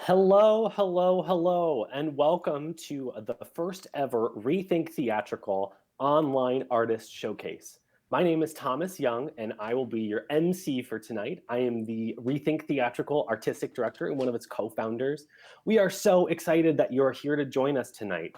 Hello, hello, hello, and welcome to the first ever ReThink Theatrical online artist showcase. My name is Thomas Young, and I will be your MC for tonight. I am the ReThink Theatrical Artistic Director and one of its co-founders. We are so excited that you're here to join us tonight.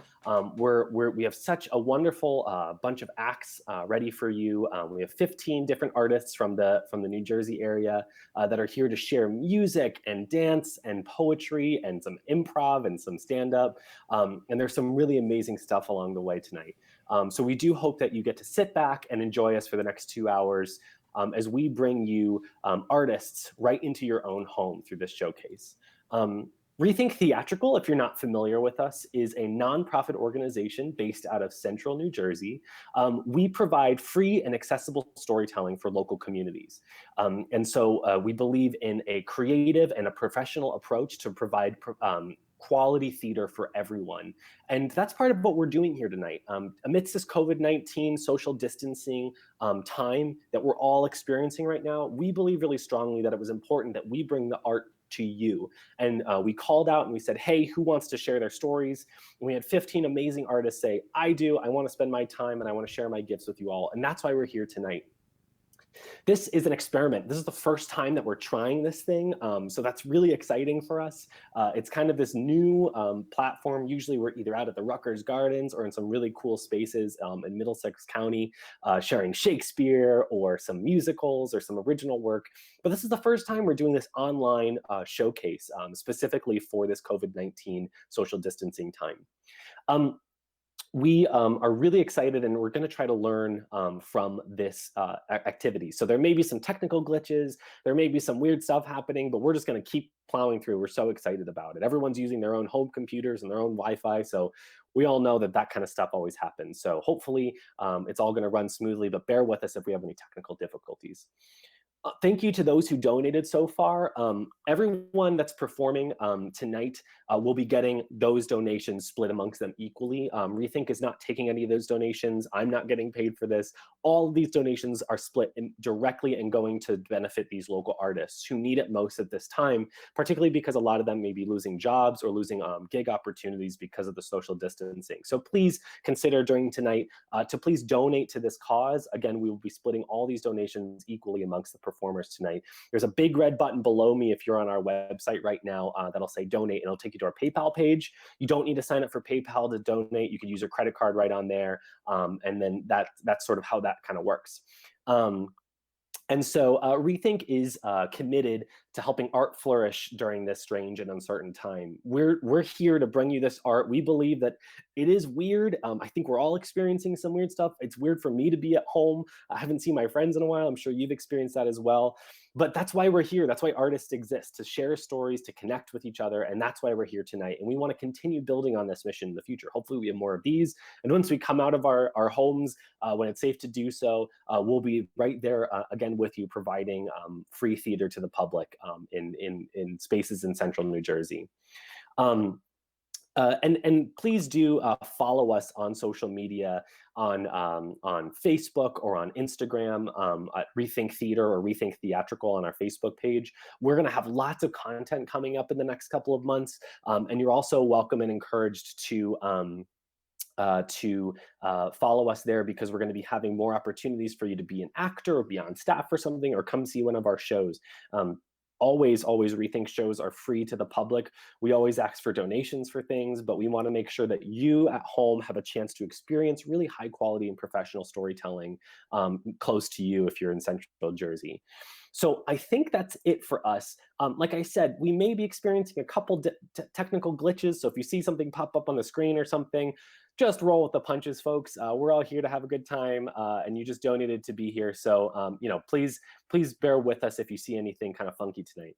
We have such a wonderful bunch of acts ready for you. We have 15 different artists from the New Jersey area that are here to share music and dance and poetry and some improv and some stand-up. And there's some really amazing stuff along the way tonight. So we do hope that you get to sit back and enjoy us for the next 2 hours as we bring you artists right into your own home through this showcase. ReThink Theatrical, if you're not familiar with us, is a nonprofit organization based out of central New Jersey. We provide free and accessible storytelling for local communities. And so we believe in a creative and a professional approach to provide quality theater for everyone. And that's part of what we're doing here tonight. Amidst this COVID-19 social distancing time that we're all experiencing right now, we believe really strongly that it was important that we bring the art to you. And we called out and we said, hey, who wants to share their stories? And we had 15 amazing artists say, I do, I want to spend my time and I want to share my gifts with you all. And that's why we're here tonight. This is an experiment. This is the first time that we're trying this thing. So that's really exciting for us. It's kind of this new platform. Usually we're either out at the Rutgers Gardens or in some really cool spaces in Middlesex County, sharing Shakespeare or some musicals or some original work. But this is the first time we're doing this online showcase specifically for this COVID-19 social distancing time. We are really excited and we're going to try to learn from this activity. So there may be some technical glitches, there may be some weird stuff happening, but we're just going to keep plowing through. We're so excited about it. Everyone's using their own home computers and their own Wi-Fi, so we all know that that kind of stuff always happens. So hopefully it's all going to run smoothly, but bear with us if we have any technical difficulties. Thank you to those who donated so far. Everyone that's performing tonight will be getting those donations split amongst them equally. ReThink is not taking any of those donations. I'm not getting paid for this. All of these donations are split directly and going to benefit these local artists who need it most at this time, particularly because a lot of them may be losing jobs or losing gig opportunities because of the social distancing. So please consider during tonight to please donate to this cause. Again, we will be splitting all these donations equally amongst the performers tonight. There's a big red button below me if you're on our website right now that'll say donate, and it'll take you to our PayPal page. You don't need to sign up for PayPal to donate. You can use your credit card right on there, and then that's sort of how that kind of works. And so ReThink is committed to helping art flourish during this strange and uncertain time. We're here to bring you this art. We believe that it is weird. I think we're all experiencing some weird stuff. It's weird for me to be at home. I haven't seen my friends in a while. I'm sure you've experienced that as well. But that's why we're here. That's why artists exist, to share stories, to connect with each other. And that's why we're here tonight. And we want to continue building on this mission in the future. Hopefully we have more of these. And once we come out of our homes, when it's safe to do so, we'll be right there again with you, providing free theater to the public in spaces in central New Jersey. And please do follow us on social media on Facebook or on Instagram at ReThink Theater or ReThink Theatrical on our Facebook page. We're going to have lots of content coming up in the next couple of months, and you're also welcome and encouraged to follow us there, because we're going to be having more opportunities for you to be an actor or be on staff or something, or come see one of our shows. Always ReThink shows are free to the public. We always ask for donations for things, but we want to make sure that you at home have a chance to experience really high quality and professional storytelling close to you if you're in central Jersey. So I think that's it for us. Like I said, we may be experiencing a couple technical glitches. So if you see something pop up on the screen or something, just roll with the punches, folks. We're all here to have a good time, and you just donated to be here. So, please bear with us if you see anything kind of funky tonight.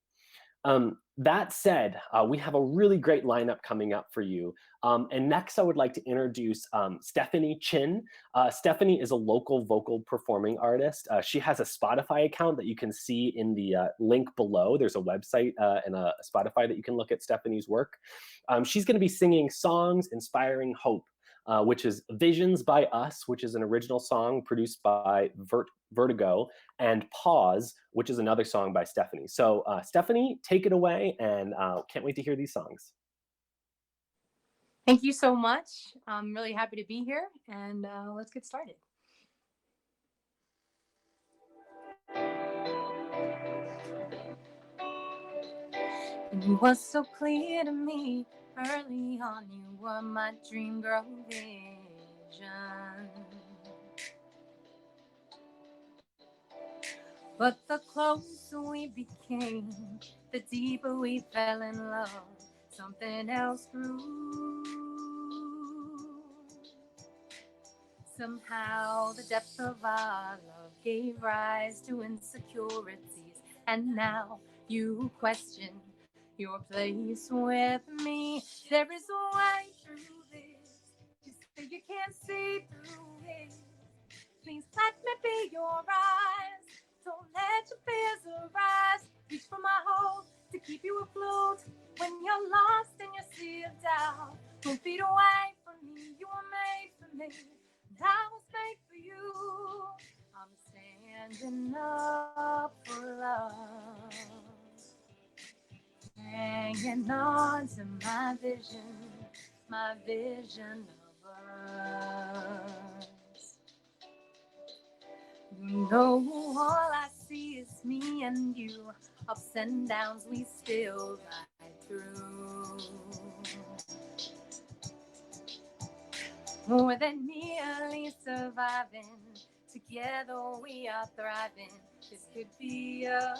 That said, we have a really great lineup coming up for you. And next, I would like to introduce Stephanie Chin. Stephanie is a local vocal performing artist. She has a Spotify account that you can see in the link below. There's a website and a Spotify that you can look at Stephanie's work. She's going to be singing songs inspiring hope. which is Visions by Us, which is an original song produced by Vertigo, and Pause, which is another song by Stephanie. So Stephanie, take it away, and can't wait to hear these songs. Thank you so much. I'm really happy to be here, and let's get started. It was so clear to me early on you were my dream girl vision. But the closer we became, the deeper we fell in love. Something else grew. Somehow the depth of our love gave rise to insecurities, and now you question your place with me. There is a way through this. You say you can't see through it. Please let me be your eyes. Don't let your fears arise. Reach for my hope to keep you afloat when you're lost in your sea of doubt. Don't feed away from me. You were made for me. And I was made for you. I'm standing up for love. Hanging on to my vision of us. You know, all I see is me and you. Ups and downs we still ride through. More than merely surviving, together we are thriving. This could be us.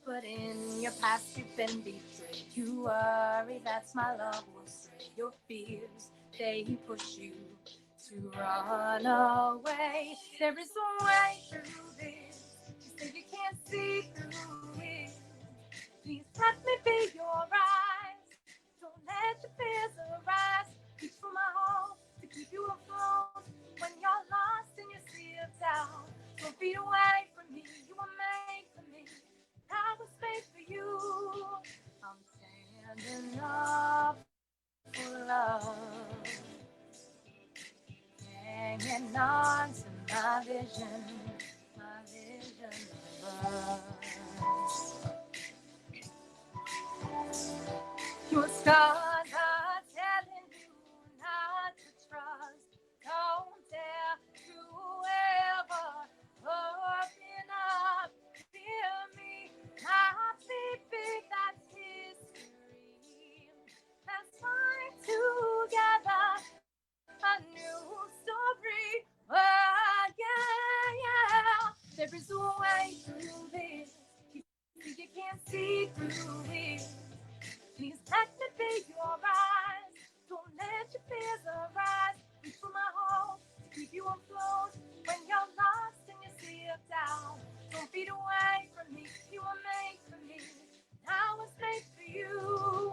But in your past you've been betrayed. You worry that's my love will stray. Your fears, they push you to run away. There is a way through this. You say you can't see through it. Please let me be your eyes. Don't let your fears arise. Reach for my hope to keep you afloat when you're lost in your sea of doubt. Don't feed away from me. You were made for me. I was made for you. I'm standing up for love. Hanging on to my vision of us. Your scars are telling you not to trust. Don't dare to ever open up. Fear me, my baby, that's history. Let's find together a new story. Oh, yeah. There is a way through this. You can't see through it. Please let me be your eyes. Don't let your fears arise. Reach for my hope to keep you afloat when you're lost in your sea of doubt. Don't feed away from me. You were made for me. I was made for you.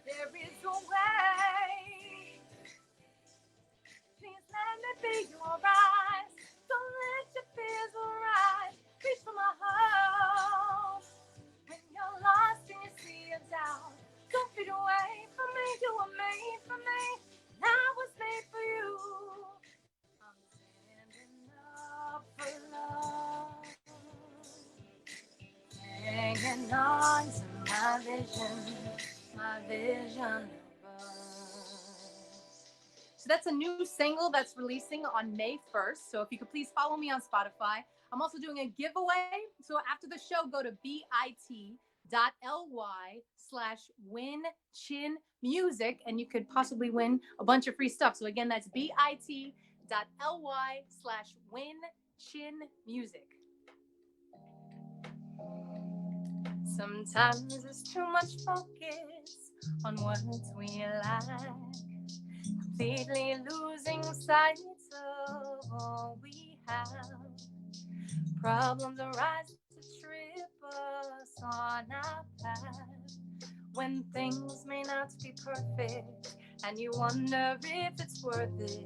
There is a way. Please let me be your eyes. Don't let your fears arise. Reach for my hope when you're lost in your sea of doubt. Don't feed away from me. You were made for me. I was made for you. I'm standing up for love. Hanging on to my vision of us. So that's a new single that's releasing on May 1st. So if you could please follow me on Spotify. I'm also doing a giveaway. So after the show, go to bit.ly/winchinmusic and you could possibly win a bunch of free stuff. So again, that's bit.ly/winchinmusic. Sometimes there's too much focus on what we lack, completely losing sight of all we have. Problems arise to trip us on our path when things may not be perfect and you wonder if it's worth it.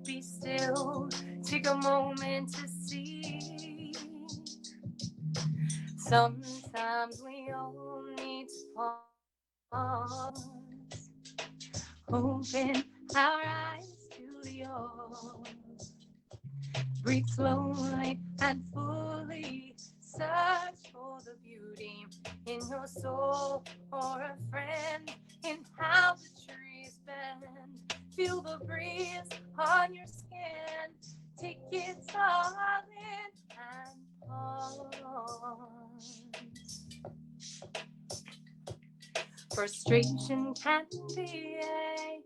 Be still, take a moment to see. Sometimes we all need to pause Open our eyes to yours. Breathe slowly and fully. Search for the beauty in your soul or a friend in how the trees bend. Feel the breeze on your skin. Take it all in and pause. Frustration can be a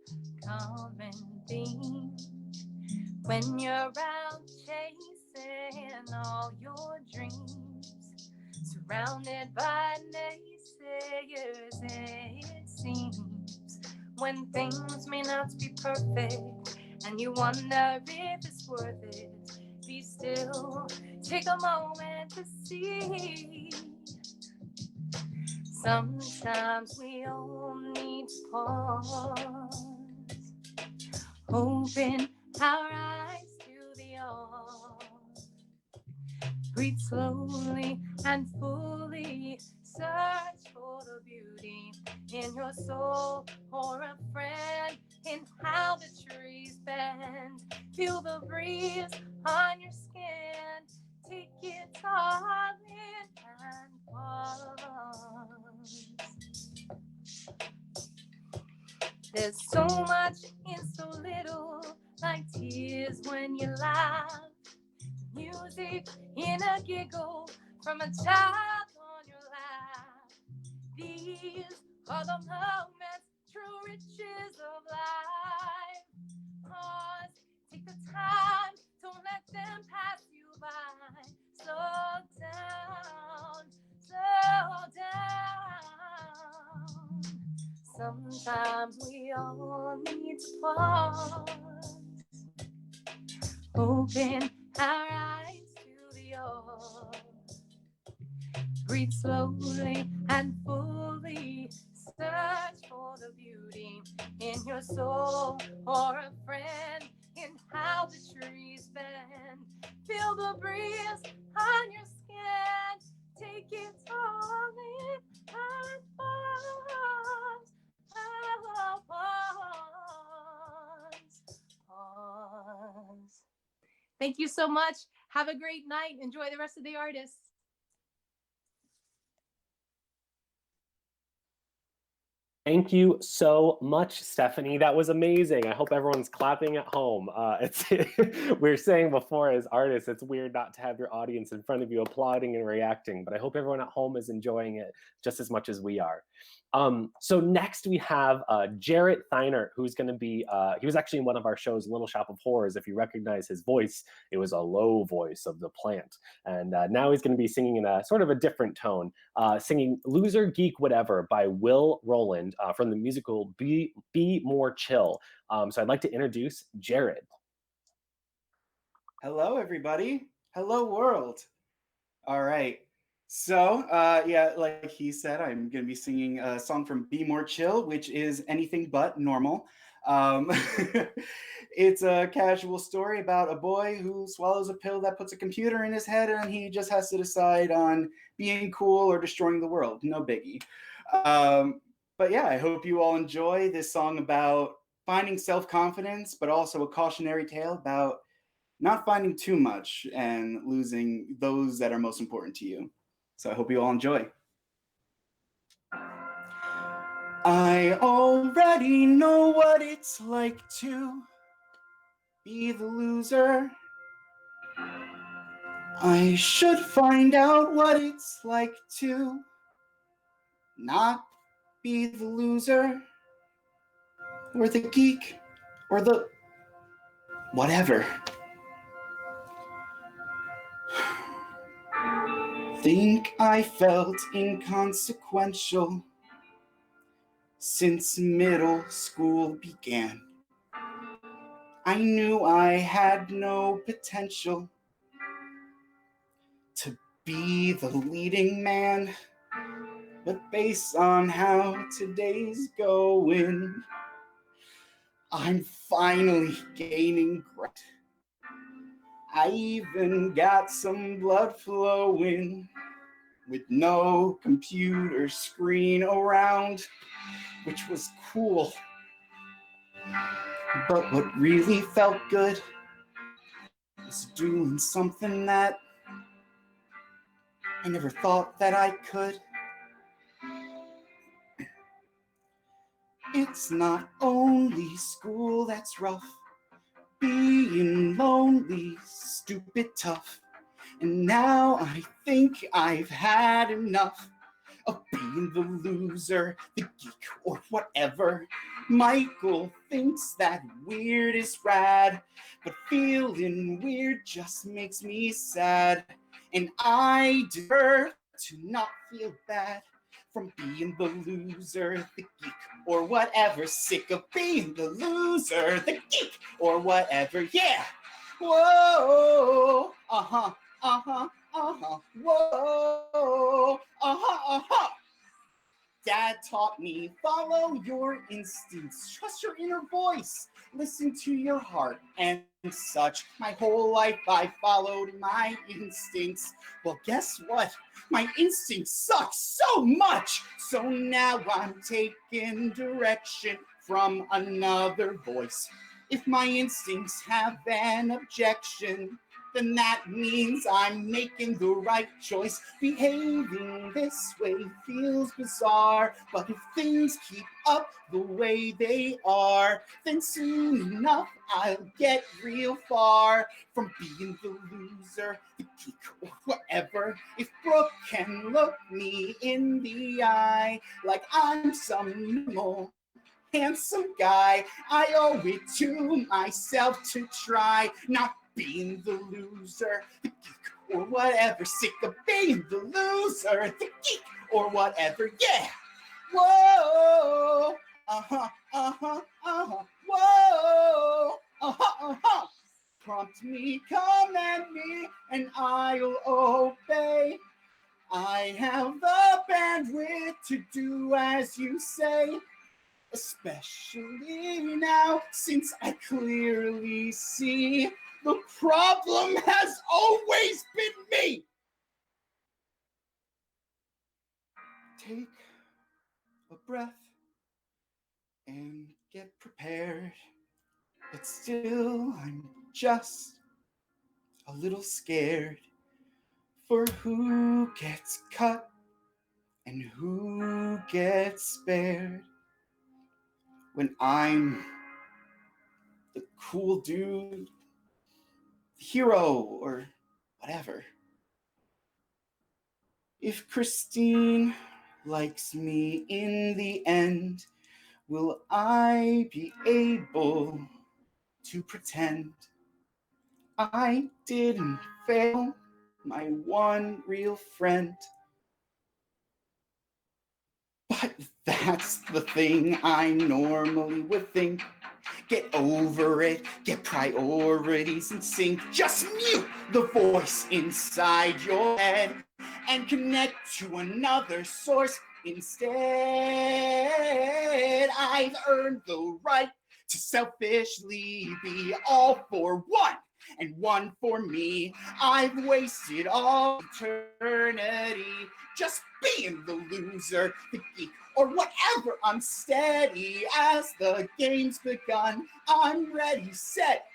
common theme when you're out chasing all your dreams, surrounded by naysayers. It seems when things may not be perfect and you wonder if it's worth it, be still, take a moment to see. Sometimes we all need to pause, open our eyes to the all. Breathe slowly and fully. Search for the beauty in your soul or a friend in how the trees bend. Feel the breeze on your skin. Take it all in and pause. There's so much in so little, like tears when you laugh, music in a giggle from a child on your lap. These are the moments, true riches of life. Pause, take the time, don't let them pass you by. Slow down, slow down. Sometimes we all need to pause, open our eyes to the all. Breathe slowly and fully. Search for the beauty in your soul or a friend in how the trees bend. Feel the breeze on your skin. Take it all in and pause. Pause. Thank you so much. Have a great night. Enjoy the rest of the artists. Thank you so much, Stephanie. That was amazing. I hope everyone's clapping at home. We were saying before, as artists, it's weird not to have your audience in front of you applauding and reacting, but I hope everyone at home is enjoying it just as much as we are. So next we have Jarrett Theinert, who's going to be, he was actually in one of our shows, Little Shop of Horrors. If you recognize his voice, it was a low voice of the plant. And now he's going to be singing in a sort of a different tone, singing Loser Geek Whatever by Will Rowland from the musical Be More Chill. So I'd like to introduce Jarrett. Hello, everybody. Hello, world. All right. So, yeah, like he said, I'm going to be singing a song from Be More Chill, which is anything but normal. It's a casual story about a boy who swallows a pill that puts a computer in his head, and he just has to decide on being cool or destroying the world. No biggie. But yeah, I hope you all enjoy this song about finding self-confidence, but also a cautionary tale about not finding too much and losing those that are most important to you. So I hope you all enjoy. I already know what it's like to be the loser. I should find out what it's like to not be the loser, or the geek, or the whatever. Think I felt inconsequential since middle school began. I knew I had no potential to be the leading man, but based on how today's going, I'm finally gaining grit. I even got some blood flowing. with no computer screen around, which was cool. But what really felt good was doing something that I never thought that I could. It's not only school that's rough, being lonely, stupid tough. And now I think I've had enough of being the loser, the geek, or whatever. Michael thinks that weird is rad, but feeling weird just makes me sad. And I deserve to not feel bad from being the loser, the geek, or whatever. Sick of being the loser, the geek, or whatever. Yeah! Whoa! Uh-huh, uh-huh, uh-huh. Whoa! Uh-huh, uh-huh. Dad taught me, follow your instincts, trust your inner voice, listen to your heart and such. My whole life I followed my instincts. Well, guess what? My instincts suck so much. So now I'm taking direction from another voice. If my instincts have an objection, then that means I'm making the right choice. Behaving this way feels bizarre, but if things keep up the way they are, then soon enough I'll get real far from being the loser, the geek, or whatever. If Brooke can look me in the eye like I'm some normal, handsome guy, I owe it to myself to try not being the loser, the geek, or whatever. Sick of being the loser, the geek, or whatever. Yeah! Whoa! Uh-huh, uh-huh, uh-huh. Whoa! Uh-huh, uh-huh. Prompt me, command me, and I'll obey. I have the bandwidth to do as you say, especially now since I clearly see the problem has always been me. Take a breath and get prepared, but still I'm just a little scared for who gets cut and who gets spared when I'm the cool dude, hero, or whatever. If Christine likes me in the end, will I be able to pretend I didn't fail my one real friend? But that's the thing I normally would think. Get over it, get priorities in sync. Just mute the voice inside your head and connect to another source instead. I've earned the right to selfishly be all for one and one for me. I've wasted all eternity just being the loser, the geek, or whatever. I'm steady as the game's begun. I'm ready, set,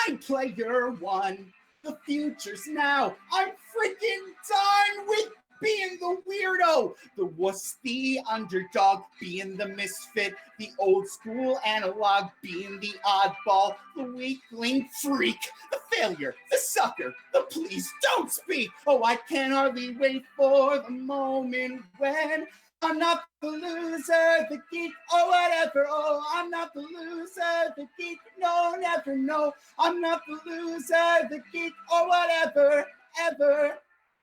I'm player one. The future's now. I'm freaking done with being the weirdo, the wuss, the underdog, being the misfit, the old school analog, being the oddball, the weakling freak, the failure, the sucker, the please don't speak. Oh, I can hardly wait for the moment when I'm not the loser, the geek, or whatever. Oh, I'm not the loser, the geek, no, never, no. I'm not the loser, the geek, or whatever, ever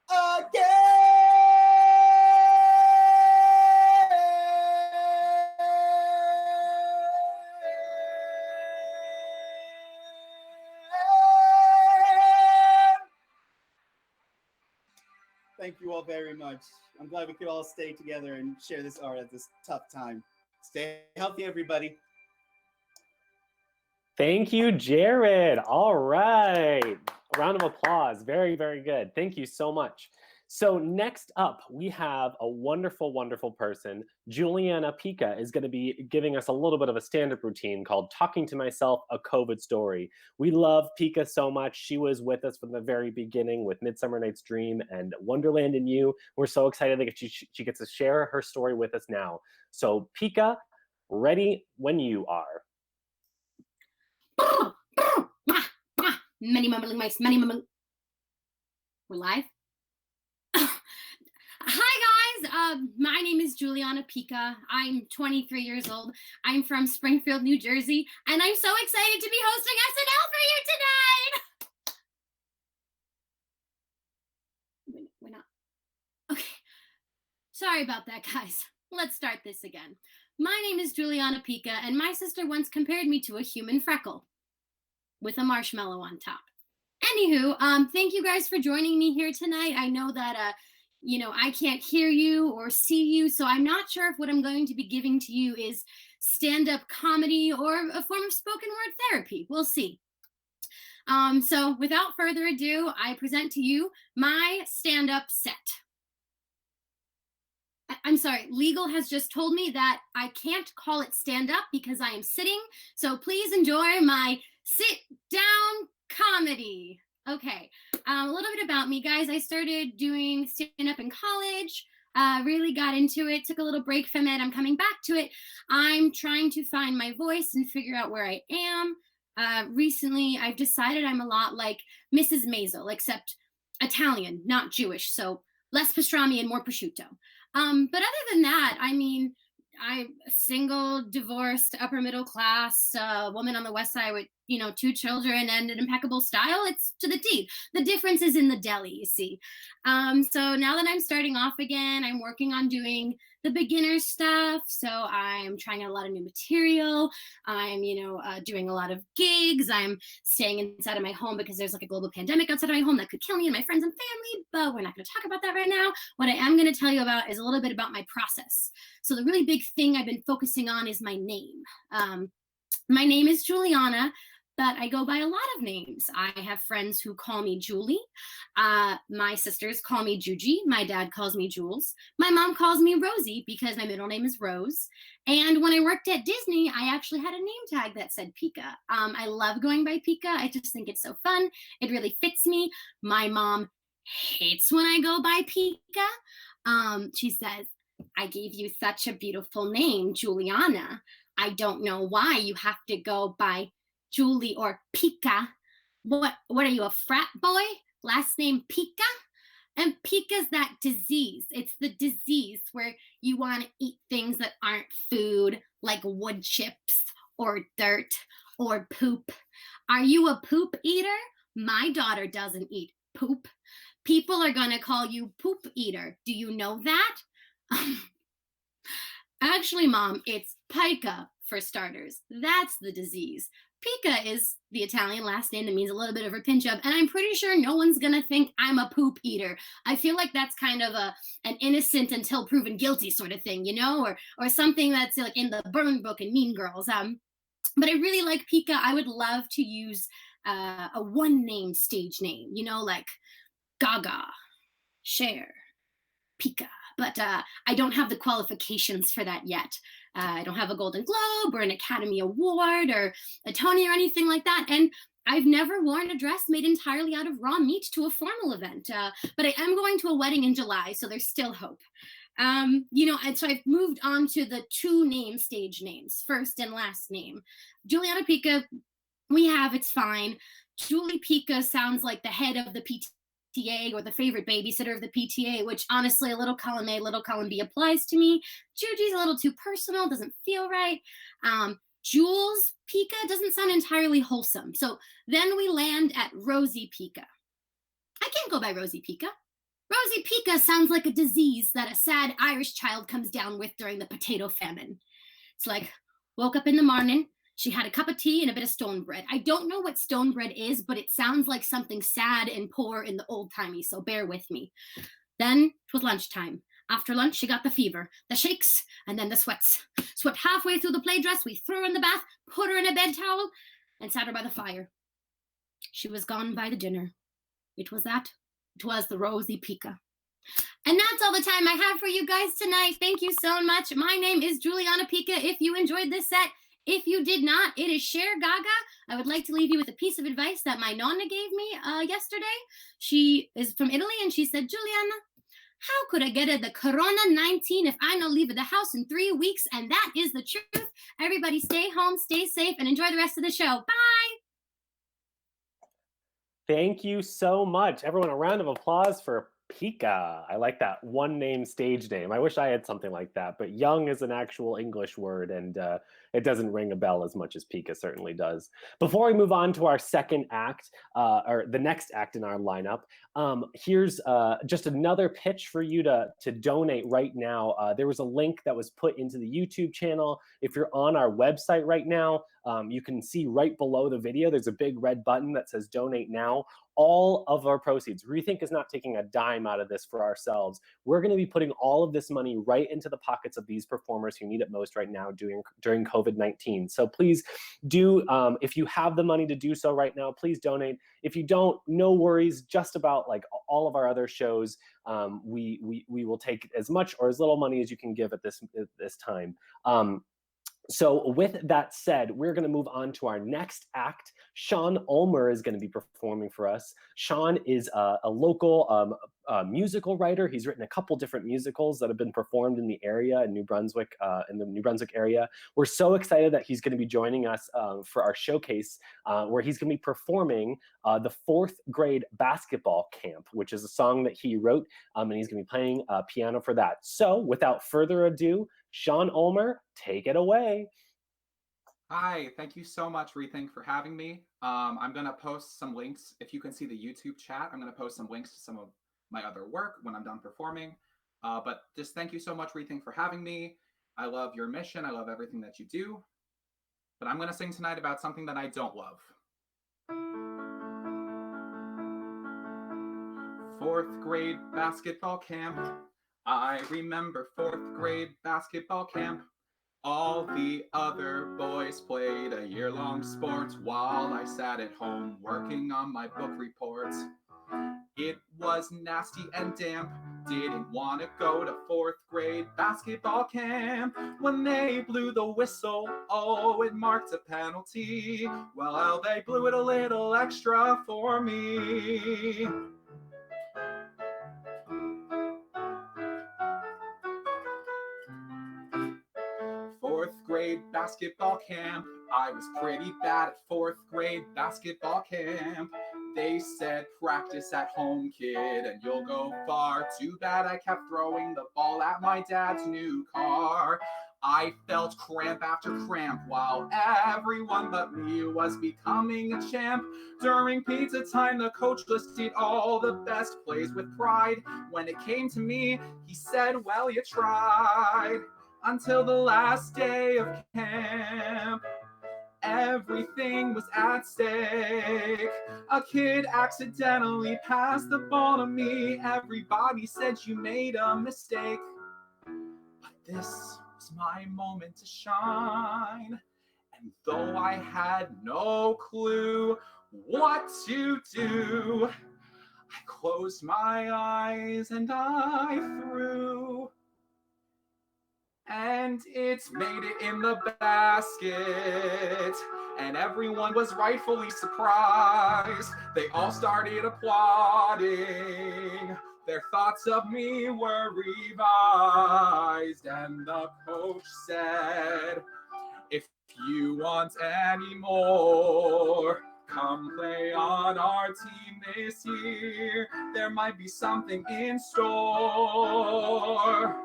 again. Thank you all very much. I'm glad we could all stay together and share this art at this tough time. Stay healthy, everybody. Thank you, Jared. All right. A round of applause. Very, very good. Thank you so much. So next up, we have a wonderful, wonderful person. Juliana Pica is going to be giving us a little bit of a stand-up routine called Talking to Myself, a COVID Story. We love Pica so much. She was with us from the very beginning with Midsummer Night's Dream and Wonderland and You. We're so excited that she gets to share her story with us now. So Pica, ready when you are. Many mumbling mice, many mumbling. We're live? Hi guys, my name is Juliana Pica. I'm 23 years old. I'm from Springfield, New Jersey, and I'm so excited to be hosting SNL for you tonight. We're not. Okay. Sorry about that, guys. Let's start this again. My name is Juliana Pica, and my sister once compared me to a human freckle with a marshmallow on top. Anywho, thank you guys for joining me here tonight. I know that I can't hear you or see you, so I'm not sure if what I'm going to be giving to you is stand-up comedy or a form of spoken word therapy. We'll see. So without further ado, I present to you my stand-up set. I'm sorry, legal has just told me that I can't call it stand-up because I am sitting, so please enjoy my sit-down comedy. Okay, a little bit about me, guys. I started doing stand-up in college, really got into it, took a little break from it. I'm coming back to it. I'm trying to find my voice and figure out where I am. Recently, I've decided I'm a lot like Mrs. Maisel, except Italian, not Jewish, so less pastrami and more prosciutto. But other than that, I mean, I'm a single, divorced, upper middle class woman on the West Side with, 2 children and an impeccable style. It's to the T. The difference is in the deli, you see. So now that I'm starting off again, I'm working on doing the beginner stuff. So I'm trying out a lot of new material. I'm, doing a lot of gigs. I'm staying inside of my home because there's like a global pandemic outside of my home that could kill me and my friends and family, but we're not going to talk about that right now. What I am going to tell you about is a little bit about my process. So the really big thing I've been focusing on is my name. My name is Juliana, but I go by a lot of names. I have friends who call me Julie. My sisters call me Juji. My dad calls me Jules. My mom calls me Rosie because my middle name is Rose. And when I worked at Disney, I actually had a name tag that said Pica. I love going by Pica. I just think it's so fun. It really fits me. My mom hates when I go by Pica. She says, I gave you such a beautiful name, Juliana. I don't know why you have to go by Julie or Pica. What are you, a frat boy? Last name Pica? And Pica's that disease. It's the disease where you want to eat things that aren't food, like wood chips or dirt or poop. Are you a poop eater? My daughter doesn't eat poop. People are going to call you poop eater. Do you know that? Actually, Mom, it's pica for starters. That's the disease. Pica is the Italian last name that means a little bit of a pinch of, and I'm pretty sure no one's gonna think I'm a poop eater. I feel like that's kind of an innocent until proven guilty sort of thing, or something that's like in the Burn book and Mean Girls. But I really like Pica. I would love to use a one name stage name, like Gaga, Cher, Pica. But I don't have the qualifications for that yet. I don't have a Golden Globe or an Academy Award or a Tony or anything like that. And I've never worn a dress made entirely out of raw meat to a formal event. But I am going to a wedding in July, so there's still hope. And so I've moved on to the 2 name stage names, first and last name. Juliana Pica, it's fine. Julie Pica sounds like the head of the PTA or the favorite babysitter of the PTA, which honestly, a little column A, little column B applies to me. Juji's a little too personal, doesn't feel right. Jules Pica doesn't sound entirely wholesome. So then we land at Rosie Pica. I can't go by Rosie Pica. Rosie Pica sounds like a disease that a sad Irish child comes down with during the potato famine. It's like, woke up in the morning, she had a cup of tea and a bit of stone bread. I don't know what stone bread is, but it sounds like something sad and poor in the old-timey, so bear with me. Then it was lunchtime. After lunch, she got the fever, the shakes, and then the sweats. Swept halfway through the play dress, we threw her in the bath, put her in a bed towel, and sat her by the fire. She was gone by the dinner. It was the Rosie Pica. And that's all the time I have for you guys tonight. Thank you so much. My name is Juliana Pica. If you enjoyed this set, if you did not, it is Cher Gaga. I would like to leave you with a piece of advice that my nonna gave me yesterday. She is from Italy, and she said, Juliana, how could I get the Corona-19 if I no leave the house in 3 weeks? And that is the truth. Everybody stay home, stay safe, and enjoy the rest of the show. Bye! Thank you so much. Everyone, a round of applause for Pika. I like that one name stage name. I wish I had something like that, but young is an actual English word, and it doesn't ring a bell as much as Pika certainly does. Before we move on to our second act, or the next act in our lineup, here's just another pitch for you to donate right now. There was a link that was put into the YouTube channel. If you're on our website right now, you can see right below the video, there's a big red button that says donate now. All of our proceeds, ReThink is not taking a dime out of this for ourselves. We're going to be putting all of this money right into the pockets of these performers who need it most right now during COVID-19. So please do, if you have the money to do so right now, please donate. If you don't, no worries. Just about like all of our other shows, we will take as much or as little money as you can give at this time. So with that said, we're going to move on to our next act. Sean Omer is going to be performing for us. Sean is a local musical writer. He's written a couple different musicals that have been performed in the area in New Brunswick, in the New Brunswick area. We're so excited that he's going to be joining us for our showcase, where he's going to be performing the 4th grade basketball camp, which is a song that he wrote, and he's going to be playing piano for that. So without further ado, Sean Omer, take it away. Hi, thank you so much, ReThink, for having me. I'm going to post some links. If you can see the YouTube chat, I'm going to post some links to some of my other work when I'm done performing. But just thank you so much, ReThink, for having me. I love your mission. I love everything that you do. But I'm going to sing tonight about something that I don't love. 4th grade basketball camp. I remember 4th grade basketball camp. All the other boys played a year-long sport while I sat at home working on my book reports. It was nasty and damp, didn't want to go to 4th grade basketball camp. When they blew the whistle, oh, it marked a penalty. Well, they blew it a little extra for me. Grade basketball camp. I was pretty bad at 4th grade basketball camp. They said practice at home, kid, and you'll go far. Too bad I kept throwing the ball at my dad's new car. I felt cramp after cramp while everyone but me was becoming a champ. During pizza time, the coach listed all the best plays with pride. When it came to me, he said, well, you tried. Until the last day of camp, everything was at stake. A kid accidentally passed the ball to me. Everybody said you made a mistake. But this was my moment to shine. And though I had no clue what to do, I closed my eyes and I threw. And it's made it in the basket, and everyone was rightfully surprised. They all started applauding. Their thoughts of me were revised, and the coach said, if you want any more, come play on our team this year. There might be something in store.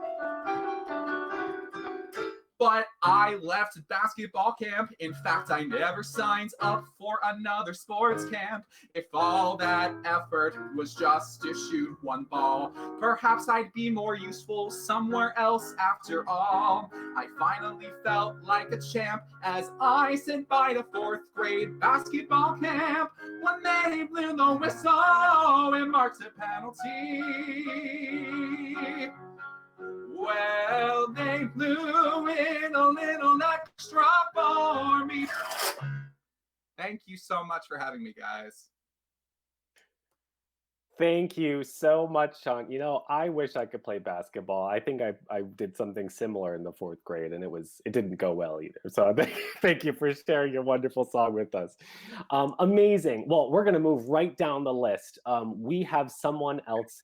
But I left basketball camp. In fact, I never signed up for another sports camp. If all that effort was just to shoot one ball, perhaps I'd be more useful somewhere else after all. I finally felt like a champ as I said bye to 4th grade basketball camp. When they blew the whistle, it marked a penalty. Well, they blew in a little extra for me. Thank you so much for having me, guys. Thank you so much, Sean. You know, I wish I could play basketball. I think I did something similar in the fourth grade, and it didn't go well either. So thank you for sharing your wonderful song with us. Amazing. Well, we're gonna move right down the list. We have someone else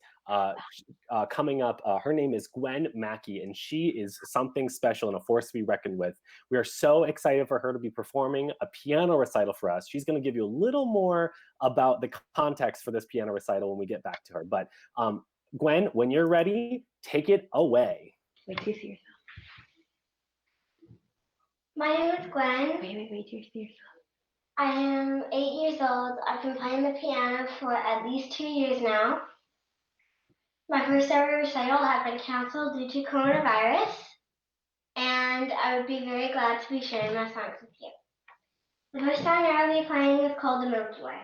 coming up. Her name is Gwen Mackey, and she is something special and a force to be reckoned with. We are so excited for her to be performing a piano recital for us. She's going to give you a little more about the context for this piano recital when we get back to her. But Gwen, when you're ready, take it away. Wait till you see yourself. My name is Gwen. Wait till you see yourself. I am 8 years old. I've been playing the piano for at least 2 years now. My first ever recital has been canceled due to coronavirus, and I would be very glad to be sharing my songs with you. The first song I will be playing is called The Milky Way.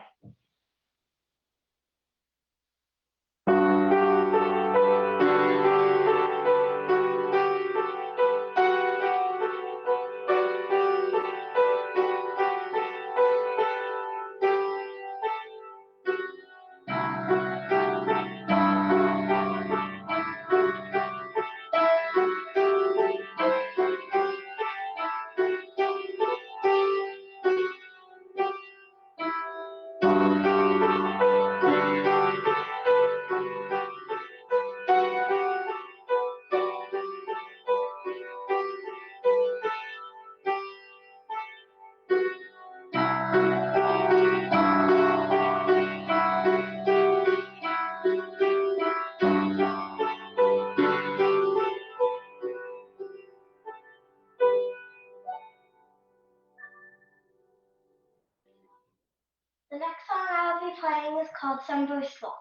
The next song I will be playing is called Sunburst Waltz.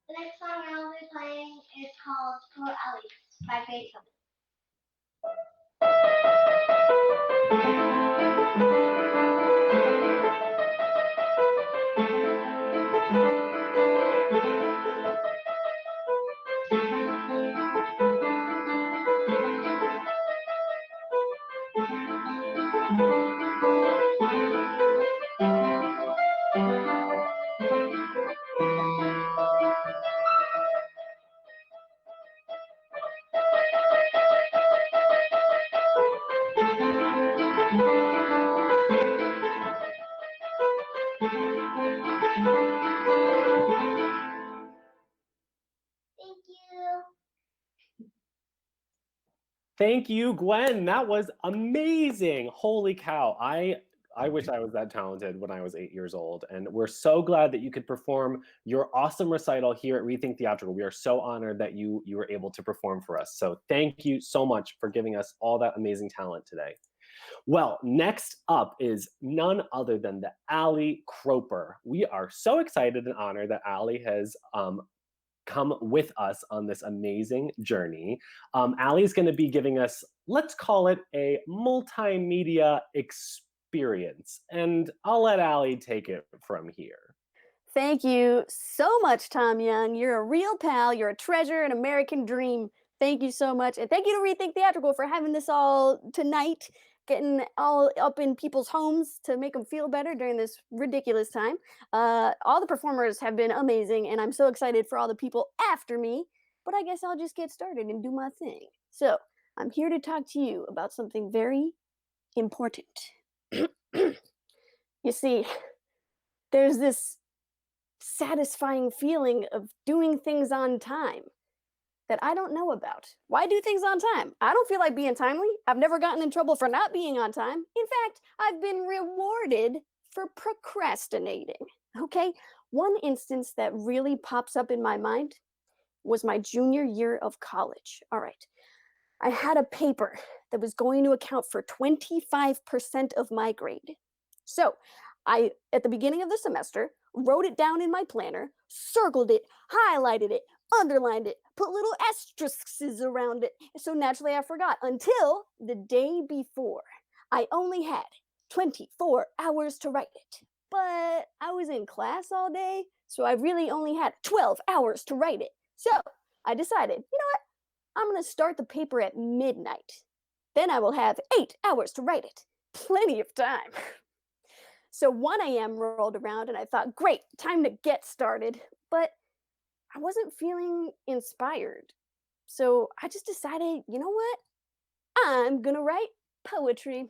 The next song I will be playing is called For Alice by Beethoven. Thank you. Thank you, Gwen. That was amazing. Holy cow. I wish I was that talented when I was 8 years old. And we're so glad that you could perform your awesome recital here at ReThink Theatrical. We are so honored that you were able to perform for us. So thank you so much for giving us all that amazing talent today. Well, next up is none other than the Allie Crowper. We are so excited and honored that Allie has come with us on this amazing journey. Allie is going to be giving us, let's call it a multimedia experience. And I'll let Allie take it from here. Thank you so much, Tom Young. You're a real pal. You're a treasure, an American dream. Thank you so much. And thank you to ReThink Theatrical for having this all tonight, getting all up in people's homes to make them feel better during this ridiculous time. All the performers have been amazing, and I'm so excited for all the people after me. But I guess I'll just get started and do my thing. So I'm here to talk to you about something very important. You see, there's this satisfying feeling of doing things on time that I don't know about. Why do things on time? I don't feel like being timely. I've never gotten in trouble for not being on time. In fact, I've been rewarded for procrastinating. Okay? One instance that really pops up in my mind was my junior year of college. All right. I had a paper that was going to account for 25% of my grade. So I, at the beginning of the semester, wrote it down in my planner, circled it, highlighted it, underlined it, put little asterisks around it. So naturally I forgot until the day before. I only had 24 hours to write it. But I was in class all day, so I really only had 12 hours to write it. So I decided, you know what? I'm going to start the paper at midnight. Then I will have 8 hours to write it. Plenty of time. So 1 a.m. rolled around and I thought, great, time to get started. But I wasn't feeling inspired. So I just decided, you know what? I'm going to write poetry.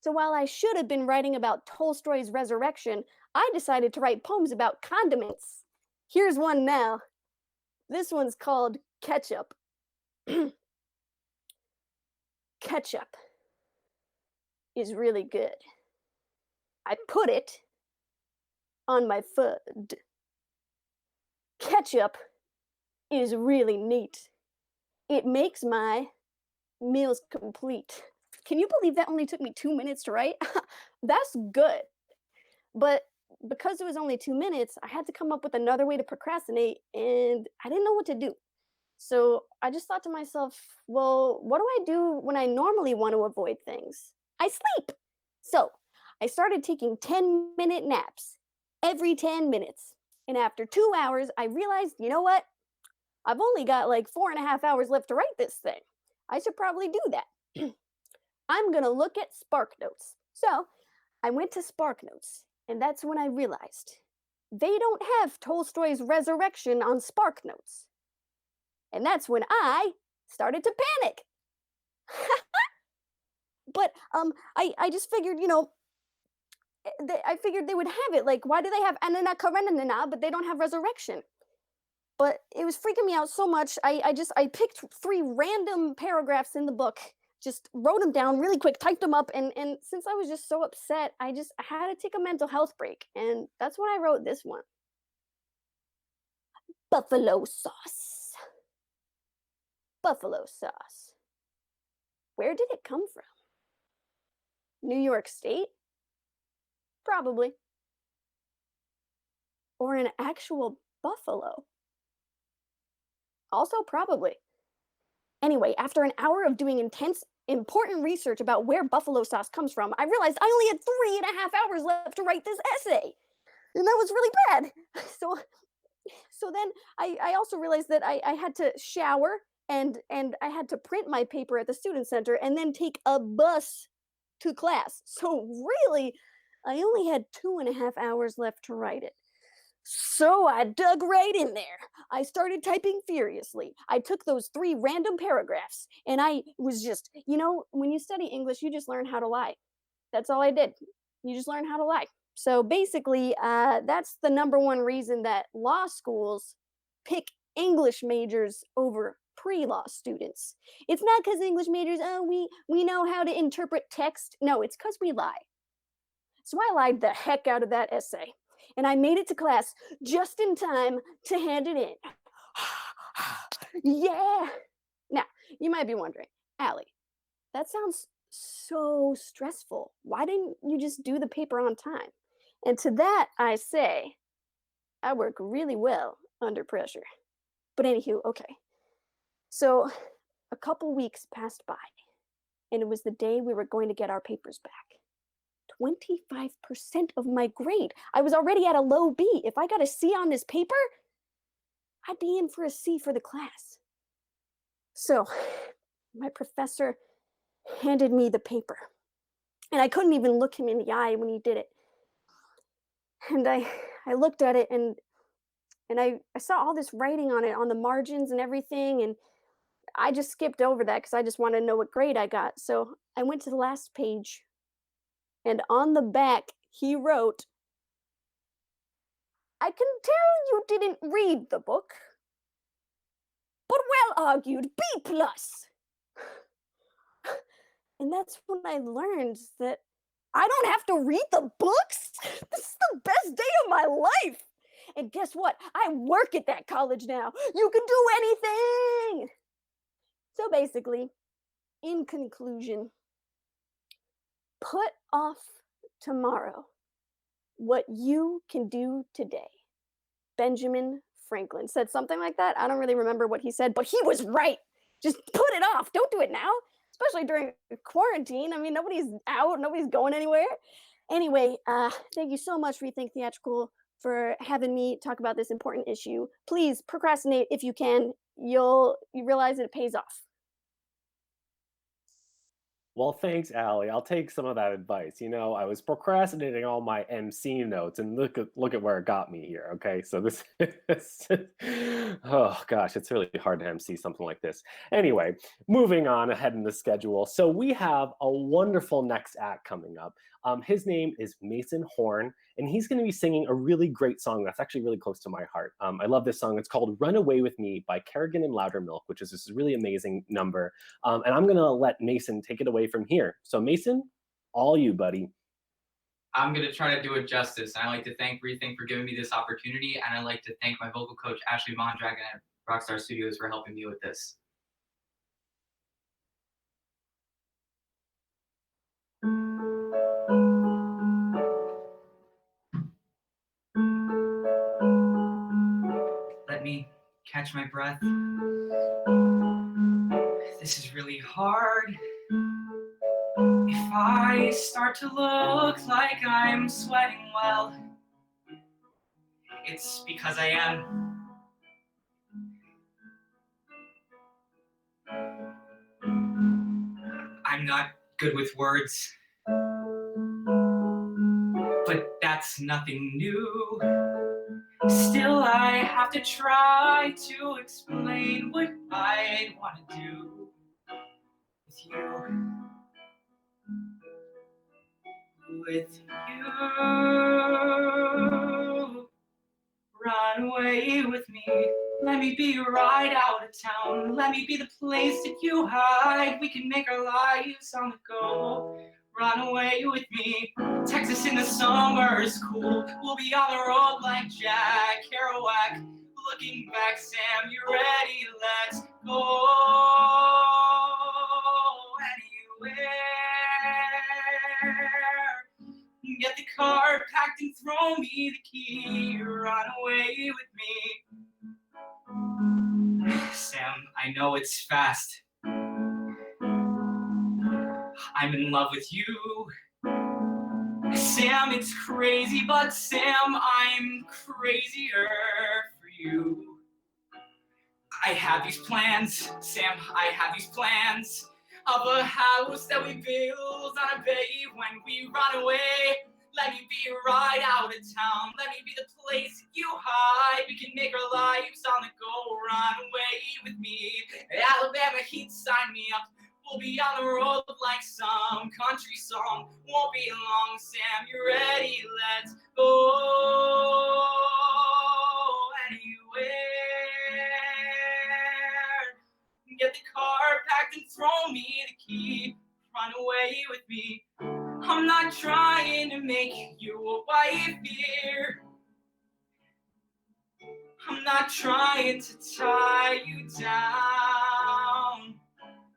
So while I should have been writing about Tolstoy's resurrection, I decided to write poems about condiments. Here's one now. This one's called Ketchup. Ketchup is really good. I put it on my food. Ketchup is really neat. It makes my meals complete. Can you believe that only took me 2 minutes to write? That's good. But because it was only 2 minutes, I had to come up with another way to procrastinate, and I didn't know what to do. So I just thought to myself, well, what do I do when I normally want to avoid things? I sleep. So I started taking 10-minute naps every 10 minutes. And after 2 hours, I realized, you know what? I've only got like 4.5 hours left to write this thing. I should probably do that. I'm going to look at SparkNotes. So I went to SparkNotes, and that's when I realized they don't have Tolstoy's resurrection on SparkNotes. And that's when I started to panic. But I just figured, you know, I figured they would have it. Like, why do they have Anana Karenina, but they don't have resurrection? But it was freaking me out so much. I picked 3 random paragraphs in the book, just wrote them down really quick, typed them up, and since I was just so upset, I had to take a mental health break, and that's when I wrote this one. Buffalo sauce. Buffalo sauce. Where did it come from? New York State? Probably. Or an actual buffalo? Also probably. Anyway, after an hour of doing intense, important research about where buffalo sauce comes from, I realized I only had 3.5 hours left to write this essay. And that was really bad. So then I also realized that I had to shower and I had to print my paper at the student center and then take a bus to class. So really, I only had 2.5 hours left to write it. So I dug right in there. I started typing furiously. I took those 3 random paragraphs and I was just, you know, when you study English, you just learn how to lie. That's all I did. You just learn how to lie. So basically, that's the number one reason that law schools pick English majors over pre-law students. It's not because English majors, we know how to interpret text. No, it's because we lie. So I lied the heck out of that essay. And I made it to class just in time to hand it in. Yeah. Now, you might be wondering, Allie, that sounds so stressful. Why didn't you just do the paper on time? And to that, I say, I work really well under pressure. But anywho, okay. So a couple weeks passed by, and it was the day we were going to get our papers back. 25% of my grade. I was already at a low B. If I got a C on this paper, I'd be in for a C for the class. So my professor handed me the paper, and I couldn't even look him in the eye when he did it. And I looked at it, and I saw all this writing on it, on the margins and everything, and I just skipped over that because I just wanted to know what grade I got. So I went to the last page, and on the back, he wrote, I can tell you didn't read the book, but well argued, B+. And that's when I learned that I don't have to read the books. This is the best day of my life. And guess what? I work at that college now. You can do anything. So basically, in conclusion, put off tomorrow what you can do today. Benjamin Franklin said something like that. I don't really remember what he said, but he was right. Just put it off. Don't do it now, especially during quarantine. I mean, nobody's out, nobody's going anywhere. Anyway, thank you so much, ReThink Theatrical, for having me talk about this important issue. Please procrastinate if you can. You realize it pays off. Well, thanks, Allie. I'll take some of that advice. You know, I was procrastinating all my MC notes, and look at where it got me here. Okay, so this, oh gosh, it's really hard to MC something like this. Anyway, moving on ahead in the schedule. So we have a wonderful next act coming up. His name is Mason Horn, and he's going to be singing a really great song that's actually really close to my heart. I love this song. It's called "Run Away with Me" by Kerrigan and Loudermilk, which is this really amazing number. And I'm going to let Mason take it away from here. So Mason, all you, buddy. I'm going to try to do it justice. I'd like to thank ReThink for giving me this opportunity, and I'd like to thank my vocal coach, Ashley Mondragon at Rockstar Studios, for helping me with this. Let me catch my breath. This is really hard. If I start to look like I'm sweating, well, it's because I am. I'm not good with words, but that's nothing new. Still, I have to try to explain what I'd want to do with you. With you. Run away with me. Let me be your ride out of town. Let me be the place that you hide. We can make our lives on the go. Run away with me. Texas in the summer is cool. We'll be on the road like Jack Kerouac. Looking back, Sam, you ready? Let's go anywhere. Get the car packed and throw me the key. Run away with me. Sam, I know it's fast. I'm in love with you. Sam, it's crazy, but Sam, I'm crazier for you. I have these plans, Sam, I have these plans of a house that we build on a bay when we run away. Let me be your ride out of town. Let me be the place you hide. We can make our lives on the go. Run away with me. Alabama heat, sign me up. We'll be on the road like some country song. Won't be long, Sam, you ready? Let's go anywhere. Get the car packed and throw me the key. Run away with me. I'm not trying to make you a wife here. I'm not trying to tie you down.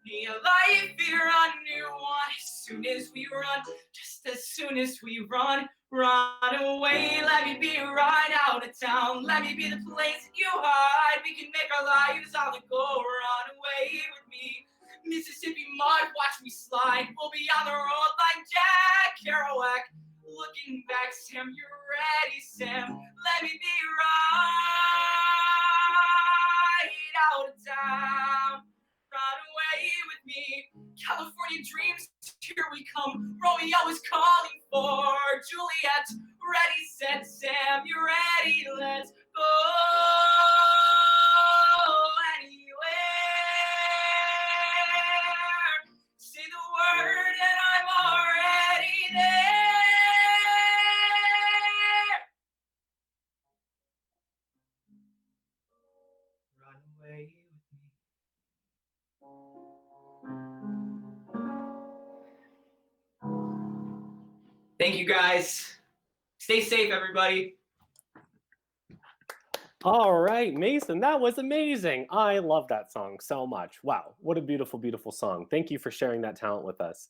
Need a life here, a new one. As soon as we run, just as soon as we run away. Let me be right out of town. Let me be the place you hide. We can make our lives on the go. Run away with me. Mississippi mud, watch me slide. We'll be on the road like Jack Kerouac. Looking back, Sam, you're ready, Sam. Let me be right out of town. Run away with me. California dreams, here we come. Romeo is calling for Juliet. Ready, set, Sam, you're ready. Let's go anywhere. Say the word and I'm already there. Run away with me. Thank you guys. Stay safe, everybody. All right, Mason, that was amazing. I love that song so much. Wow, what a beautiful, beautiful song. Thank you for sharing that talent with us.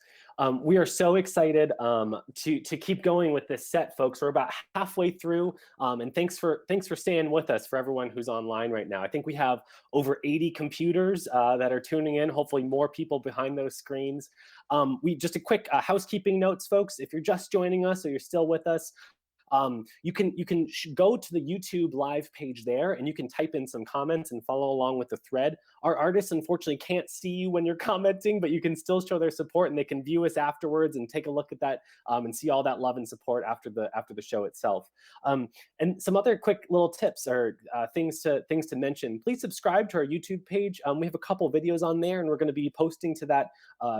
We are so excited to keep going with this set, folks. We're about halfway through, and thanks for staying with us. For everyone who's online right now, I think we have over 80 computers that are tuning in. Hopefully, more people behind those screens. We just a quick housekeeping notes, folks. If you're just joining us or you're still with us, you can go to the YouTube live page there, and you can type in some comments and follow along with the thread. Our artists unfortunately can't see you when you're commenting, but you can still show their support, and they can view us afterwards and take a look at that and see all that love and support after the show itself. And some other quick little tips or things to mention. Please subscribe to our YouTube page. We have a couple videos on there, and we're going to be posting to that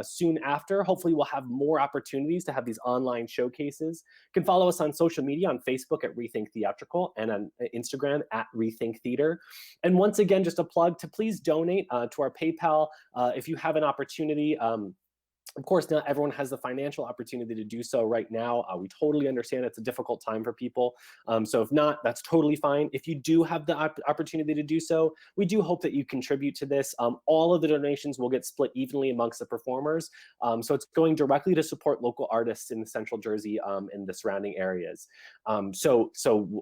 soon after. Hopefully, we'll have more opportunities to have these online showcases. You can follow us on social media, on Facebook at ReThink Theatrical, and on Instagram at ReThink Theater. And once again, just a plug to please donate to our PayPal if you have an opportunity. Of course, not everyone has the financial opportunity to do so right now. We totally understand it's a difficult time for people. So if not, that's totally fine. If you do have the opportunity to do so, we do hope that you contribute to this. All of the donations will get split evenly amongst the performers. So it's going directly to support local artists in Central Jersey and the surrounding areas. So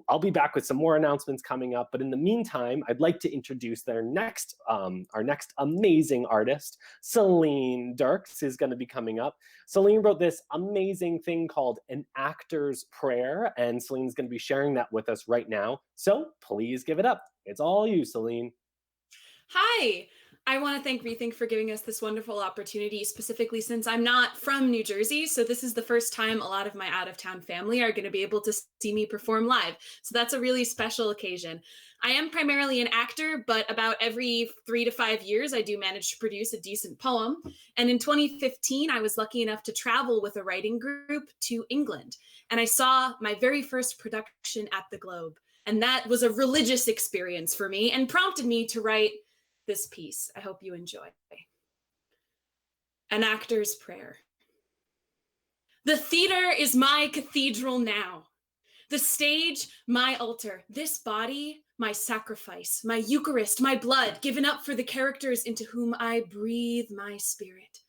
I'll be back with some more announcements coming up. But in the meantime, I'd like to introduce our next amazing artist. Selene Darks is going to be coming up. Selene wrote this amazing thing called An Actor's Prayer, and Selene's going to be sharing that with us right now. So please give it up. It's all you, Selene. Hi. I want to thank ReThink for giving us this wonderful opportunity, specifically since I'm not from New Jersey. So this is the first time a lot of my out-of-town family are going to be able to see me perform live. So that's a really special occasion. I am primarily an actor, but about every 3 to 5 years, I do manage to produce a decent poem. And in 2015, I was lucky enough to travel with a writing group to England. And I saw my very first production at the Globe. And that was a religious experience for me and prompted me to write this piece. I hope you enjoy. An Actor's Prayer. The theater is my cathedral now. The stage, my altar. This body, my sacrifice. My Eucharist, my blood, given up for the characters into whom I breathe my spirit.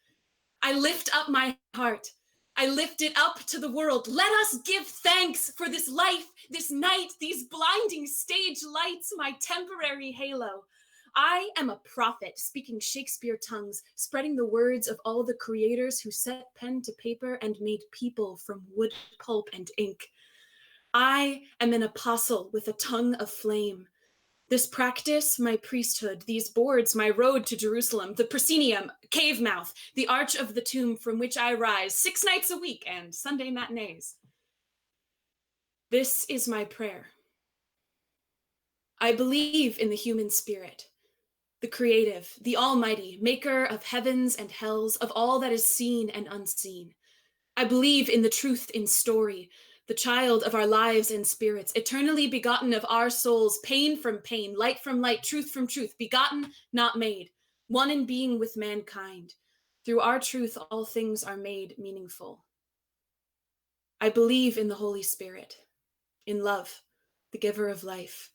I lift up my heart. I lift it up to the world. Let us give thanks for this life, this night, these blinding stage lights, my temporary halo. I am a prophet speaking Shakespeare tongues, spreading the words of all the creators who set pen to paper and made people from wood, pulp, and ink. I am an apostle with a tongue of flame. This practice, my priesthood, these boards, my road to Jerusalem, the proscenium, cave mouth, the arch of the tomb from which I rise 6 nights a week and Sunday matinees. This is my prayer. I believe in the human spirit, the creative, the almighty, maker of heavens and hells, of all that is seen and unseen. I believe in the truth in story, the child of our lives and spirits, eternally begotten of our souls, pain from pain, light from light, truth from truth, begotten, not made, one in being with mankind. Through our truth, all things are made meaningful. I believe in the Holy Spirit, in love, the giver of life,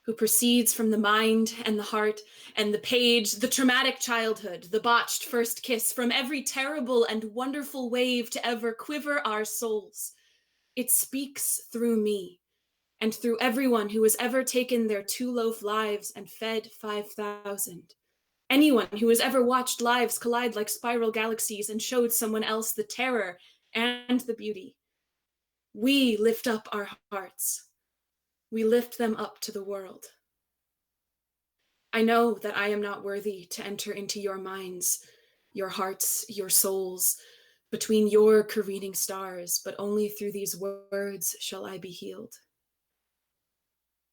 who proceeds from the mind and the heart and the page, the traumatic childhood, the botched first kiss, from every terrible and wonderful wave to ever quiver our souls. It speaks through me and through everyone who has ever taken their 2 loaf lives and fed 5,000. Anyone who has ever watched lives collide like spiral galaxies and showed someone else the terror and the beauty. We lift up our hearts. We lift them up to the world. I know that I am not worthy to enter into your minds, your hearts, your souls, between your careening stars, but only through these words shall I be healed.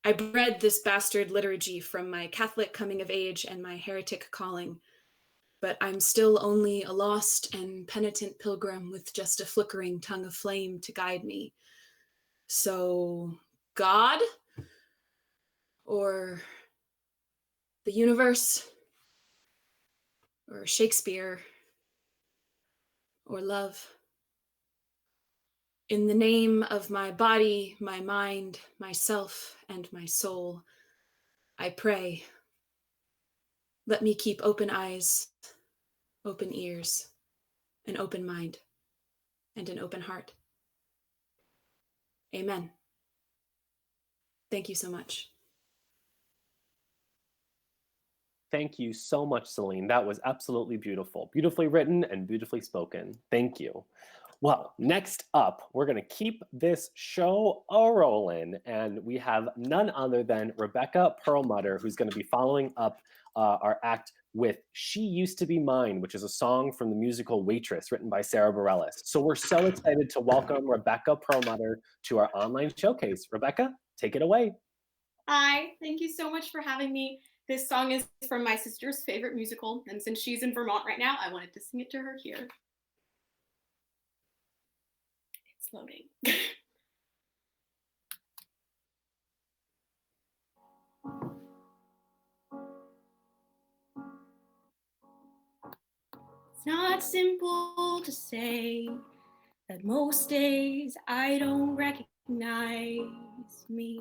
I bred this bastard liturgy from my Catholic coming of age and my heretic calling, but I'm still only a lost and penitent pilgrim with just a flickering tongue of flame to guide me. So, God, or the universe, or Shakespeare, or love. In the name of my body, my mind, myself, and my soul, I pray. Let me keep open eyes, open ears, an open mind, and an open heart. Amen. Thank you so much. Thank you so much, Selene. That was absolutely beautiful. Beautifully written and beautifully spoken. Thank you. Well, next up, we're going to keep this show a-rolling, and we have none other than Rebecca Perlmutter, who's going to be following up our act with She Used to Be Mine, which is a song from the musical Waitress, written by Sarah Bareilles. So we're so excited to welcome Rebecca Perlmutter to our online showcase. Rebecca, take it away. Hi, thank you so much for having me. This song is from my sister's favorite musical, and since she's in Vermont right now, I wanted to sing it to her here. It's loading. It's not simple to say that most days I don't recognize me,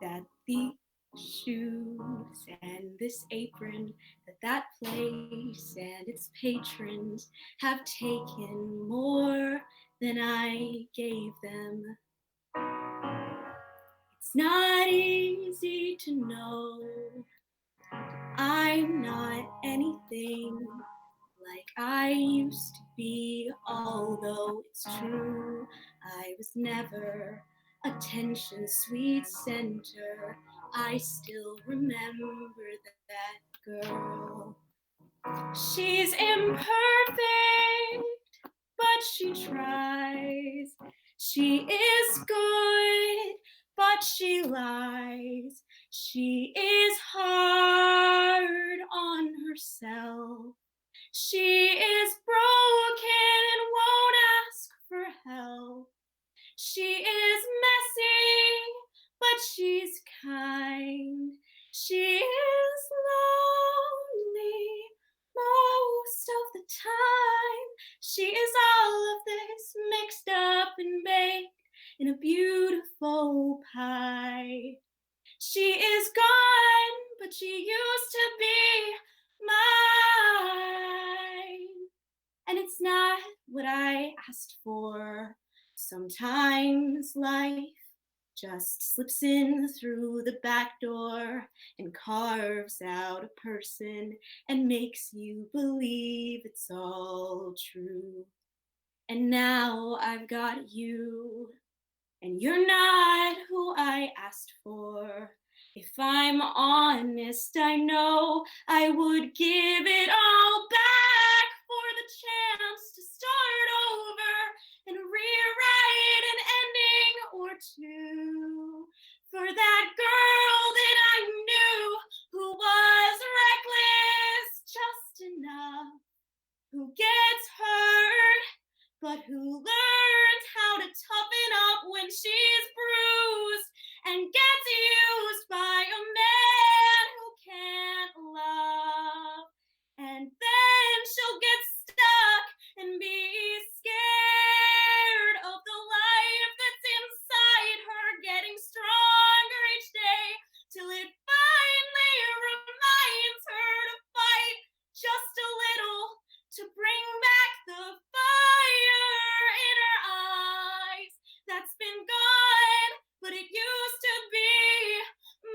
that the shoes and this apron, that place and its patrons have taken more than I gave them. It's not easy to know I'm not anything like I used to be, although it's true I was never attention's sweet center. I still remember that girl. She's imperfect, but she tries. She is good, but she lies. She is hard on herself. She is broken and won't ask for help. She is messy, but she's kind. She is lonely most of the time. She is all of this mixed up and baked in a beautiful pie. She is gone, but she used to be mine. And it's not what I asked for. Sometimes life just slips in through the back door and carves out a person and makes you believe it's all true. And now I've got you, and you're not who I asked for. If I'm honest, I know I would give it all back for the chance to start over and rewrite an ending or two for that girl that I knew who was reckless just enough, who gets hurt, but who learns how to toughen up when she's bruised and gets used by a man who can't love. And then she'll get stuck and be scared of the life that's inside her, getting stronger each day till it finally reminds her to fight just a little to bring back the fire in her eyes that's been gone, but it used to be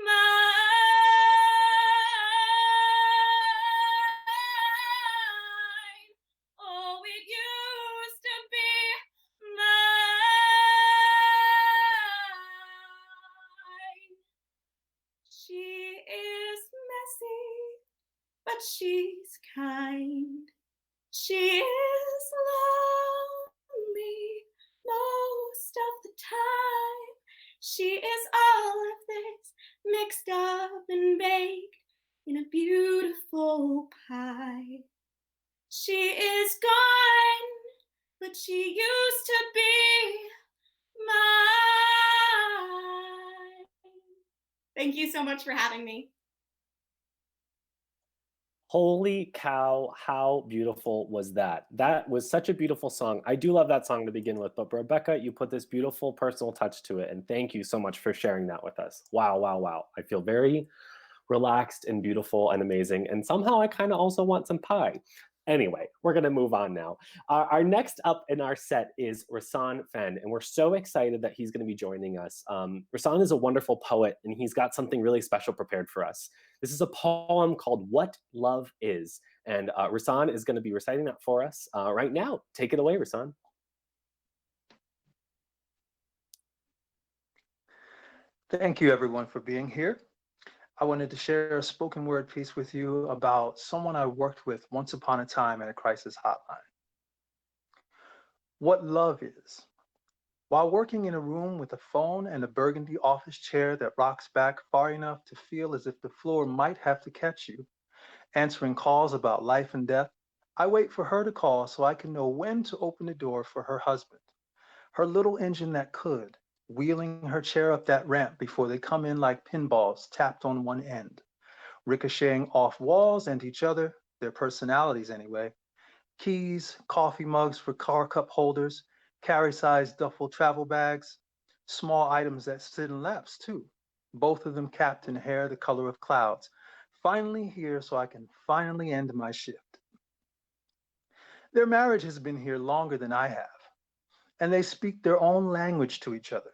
mine. Oh, it used to be mine. She is messy, but she's kind. She is lonely most of the time. She is all of this mixed up and baked in a beautiful pie. She is gone, but she used to be mine. Thank you so much for having me. Holy cow, how beautiful was that? That was such a beautiful song. I do love that song to begin with, but Rebecca, you put this beautiful personal touch to it, and thank you so much for sharing that with us. Wow, wow, wow. I feel very relaxed and beautiful and amazing, and somehow I kind of also want some pie. Anyway, we're gonna move on now. Our next up in our set is Rahsaan Fenn, and we're so excited that he's gonna be joining us. Rahsaan is a wonderful poet, and he's got something really special prepared for us. This is a poem called What Love Is, and Rahsaan is gonna be reciting that for us right now. Take it away, Rahsaan. Thank you everyone for being here. I wanted to share a spoken word piece with you about someone I worked with once upon a time at a crisis hotline. What love is. While working in a room with a phone and a burgundy office chair that rocks back far enough to feel as if the floor might have to catch you, answering calls about life and death, I wait for her to call so I can know when to open the door for her husband, her little engine that could, wheeling her chair up that ramp before they come in like pinballs tapped on one end, ricocheting off walls and each other, their personalities anyway. Keys, coffee mugs for car cup holders, carry-sized duffel travel bags, small items that sit in laps too, both of them capped in hair the color of clouds. Finally here so I can finally end my shift. Their marriage has been here longer than I have, and they speak their own language to each other.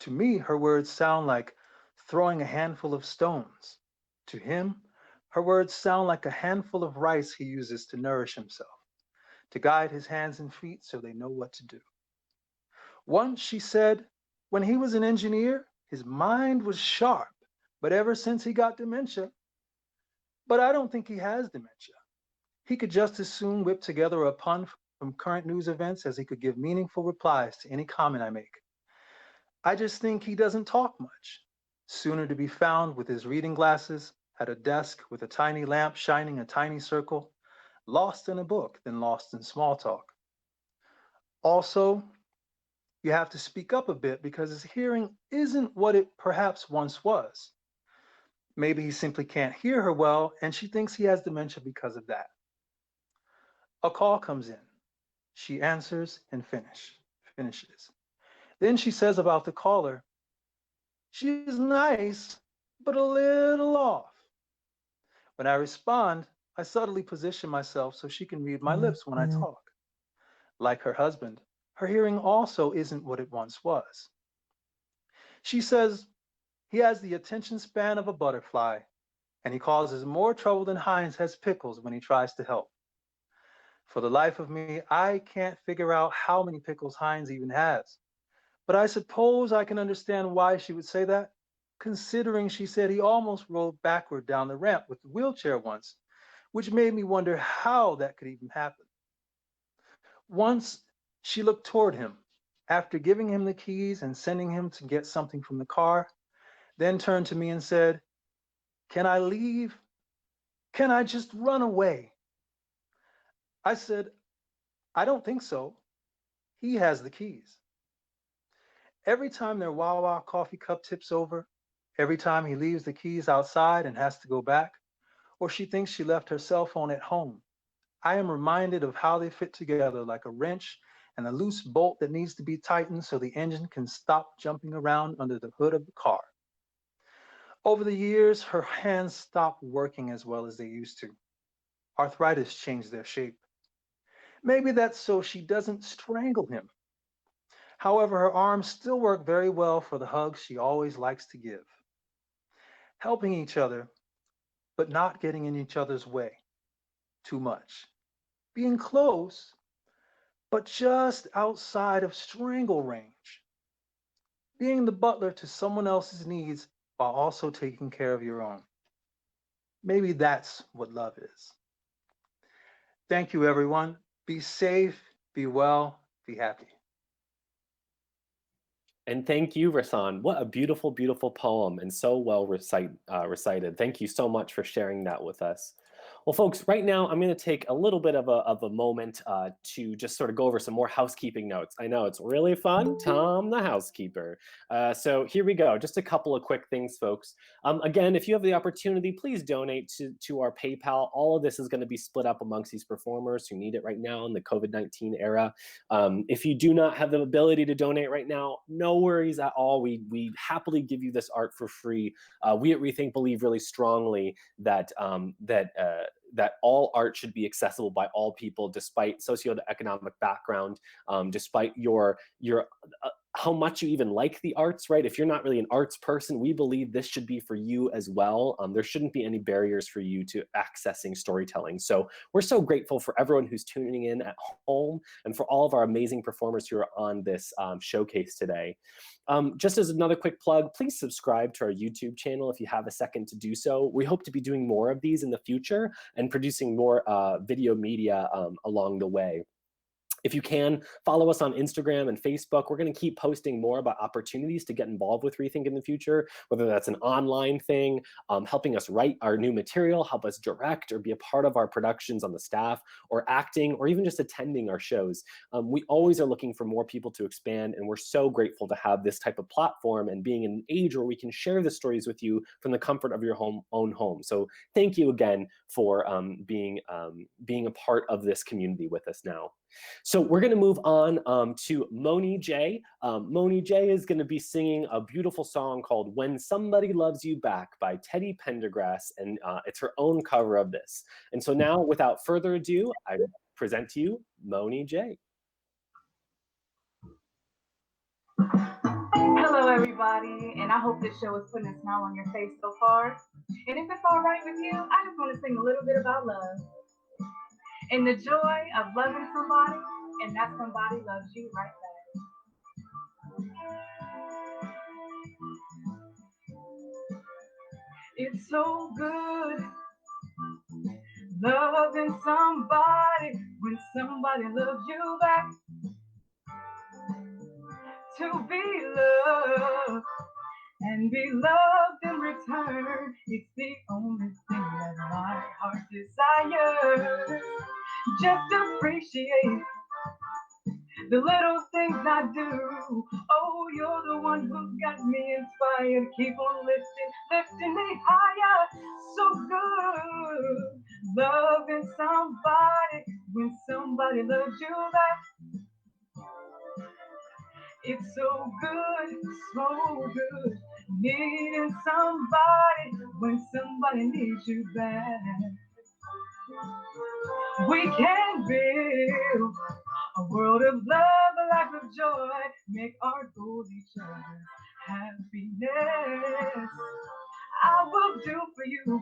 To me, her words sound like throwing a handful of stones. To him, her words sound like a handful of rice he uses to nourish himself, to guide his hands and feet so they know what to do. Once she said, when he was an engineer, his mind was sharp, but ever since he got dementia. But I don't think he has dementia. He could just as soon whip together a pun from current news events as he could give meaningful replies to any comment I make. I just think he doesn't talk much. Sooner to be found with his reading glasses at a desk with a tiny lamp shining a tiny circle, lost in a book than lost in small talk. Also, you have to speak up a bit because his hearing isn't what it perhaps once was. Maybe he simply can't hear her well and she thinks he has dementia because of that. A call comes in. She answers and finishes. Then she says about the caller, she's nice, but a little off. When I respond, I subtly position myself so she can read my lips when I talk. Like her husband, her hearing also isn't what it once was. She says he has the attention span of a butterfly, and he causes more trouble than Heinz has pickles when he tries to help. For the life of me, I can't figure out how many pickles Heinz even has. But I suppose I can understand why she would say that, considering she said he almost rolled backward down the ramp with the wheelchair once, which made me wonder how that could even happen. Once she looked toward him, after giving him the keys and sending him to get something from the car, then turned to me and said, "Can I leave? Can I just run away?" I said, "I don't think so. He has the keys." Every time their Wawa coffee cup tips over, every time he leaves the keys outside and has to go back, or she thinks she left her cell phone at home, I am reminded of how they fit together like a wrench and a loose bolt that needs to be tightened so the engine can stop jumping around under the hood of the car. Over the years, her hands stopped working as well as they used to. Arthritis changed their shape. Maybe that's so she doesn't strangle him. However, her arms still work very well for the hugs she always likes to give. Helping each other, but not getting in each other's way too much. Being close, but just outside of strangle range. Being the butler to someone else's needs while also taking care of your own. Maybe that's what love is. Thank you, everyone. Be safe, be well, be happy. And thank you, Rahsaan. What a beautiful, beautiful poem and so well recited. Thank you so much for sharing that with us. Well, folks, right now I'm going to take a little bit of a moment to just sort of go over some more housekeeping notes. I know it's really fun, Tom the housekeeper. So here we go. Just a couple of quick things, folks. Again, if you have the opportunity, please donate to our PayPal. All of this is going to be split up amongst these performers who need it right now in the COVID-19 era. If you do not have the ability to donate right now, no worries at all. We happily give you this art for free. We at ReThink believe really strongly that that all art should be accessible by all people, despite socioeconomic background, despite your how much you even like the arts, right? If you're not really an arts person, we believe this should be for you as well. There shouldn't be any barriers for you to accessing storytelling. So we're so grateful for everyone who's tuning in at home and for all of our amazing performers who are on this showcase today. Just as another quick plug, please subscribe to our YouTube channel if you have a second to do so. We hope to be doing more of these in the future and producing more video media along the way. If you can, follow us on Instagram and Facebook. We're going to keep posting more about opportunities to get involved with ReThink in the future, whether that's an online thing, helping us write our new material, help us direct or be a part of our productions on the staff, or acting, or even just attending our shows. We always are looking for more people to expand, and we're so grateful to have this type of platform and being in an age where we can share the stories with you from the comfort of your own home. So thank you again for being a part of this community with us now. So we're going to move on to Mone EJ. Mone EJ is going to be singing a beautiful song called When Somebody Loves You Back by Teddy Pendergrass, and it's her own cover of this. And so now, without further ado, I present to you Mone EJ. Hello, everybody, and I hope this show is putting a smile on your face so far. And if it's all right with you, I just want to sing a little bit about love and the joy of loving somebody, and that somebody loves you right back. It's so good loving somebody when somebody loves you back. To be loved and be loved in return, it's the only thing that my heart desires. Just appreciate the little things I do. Oh, you're the one who's got me inspired. Keep on lifting me higher. So good loving somebody when somebody loves you back. It's so good needing somebody when somebody needs you back. We can build a world of love, a life of joy, make our goals each other's happiness. I will do for you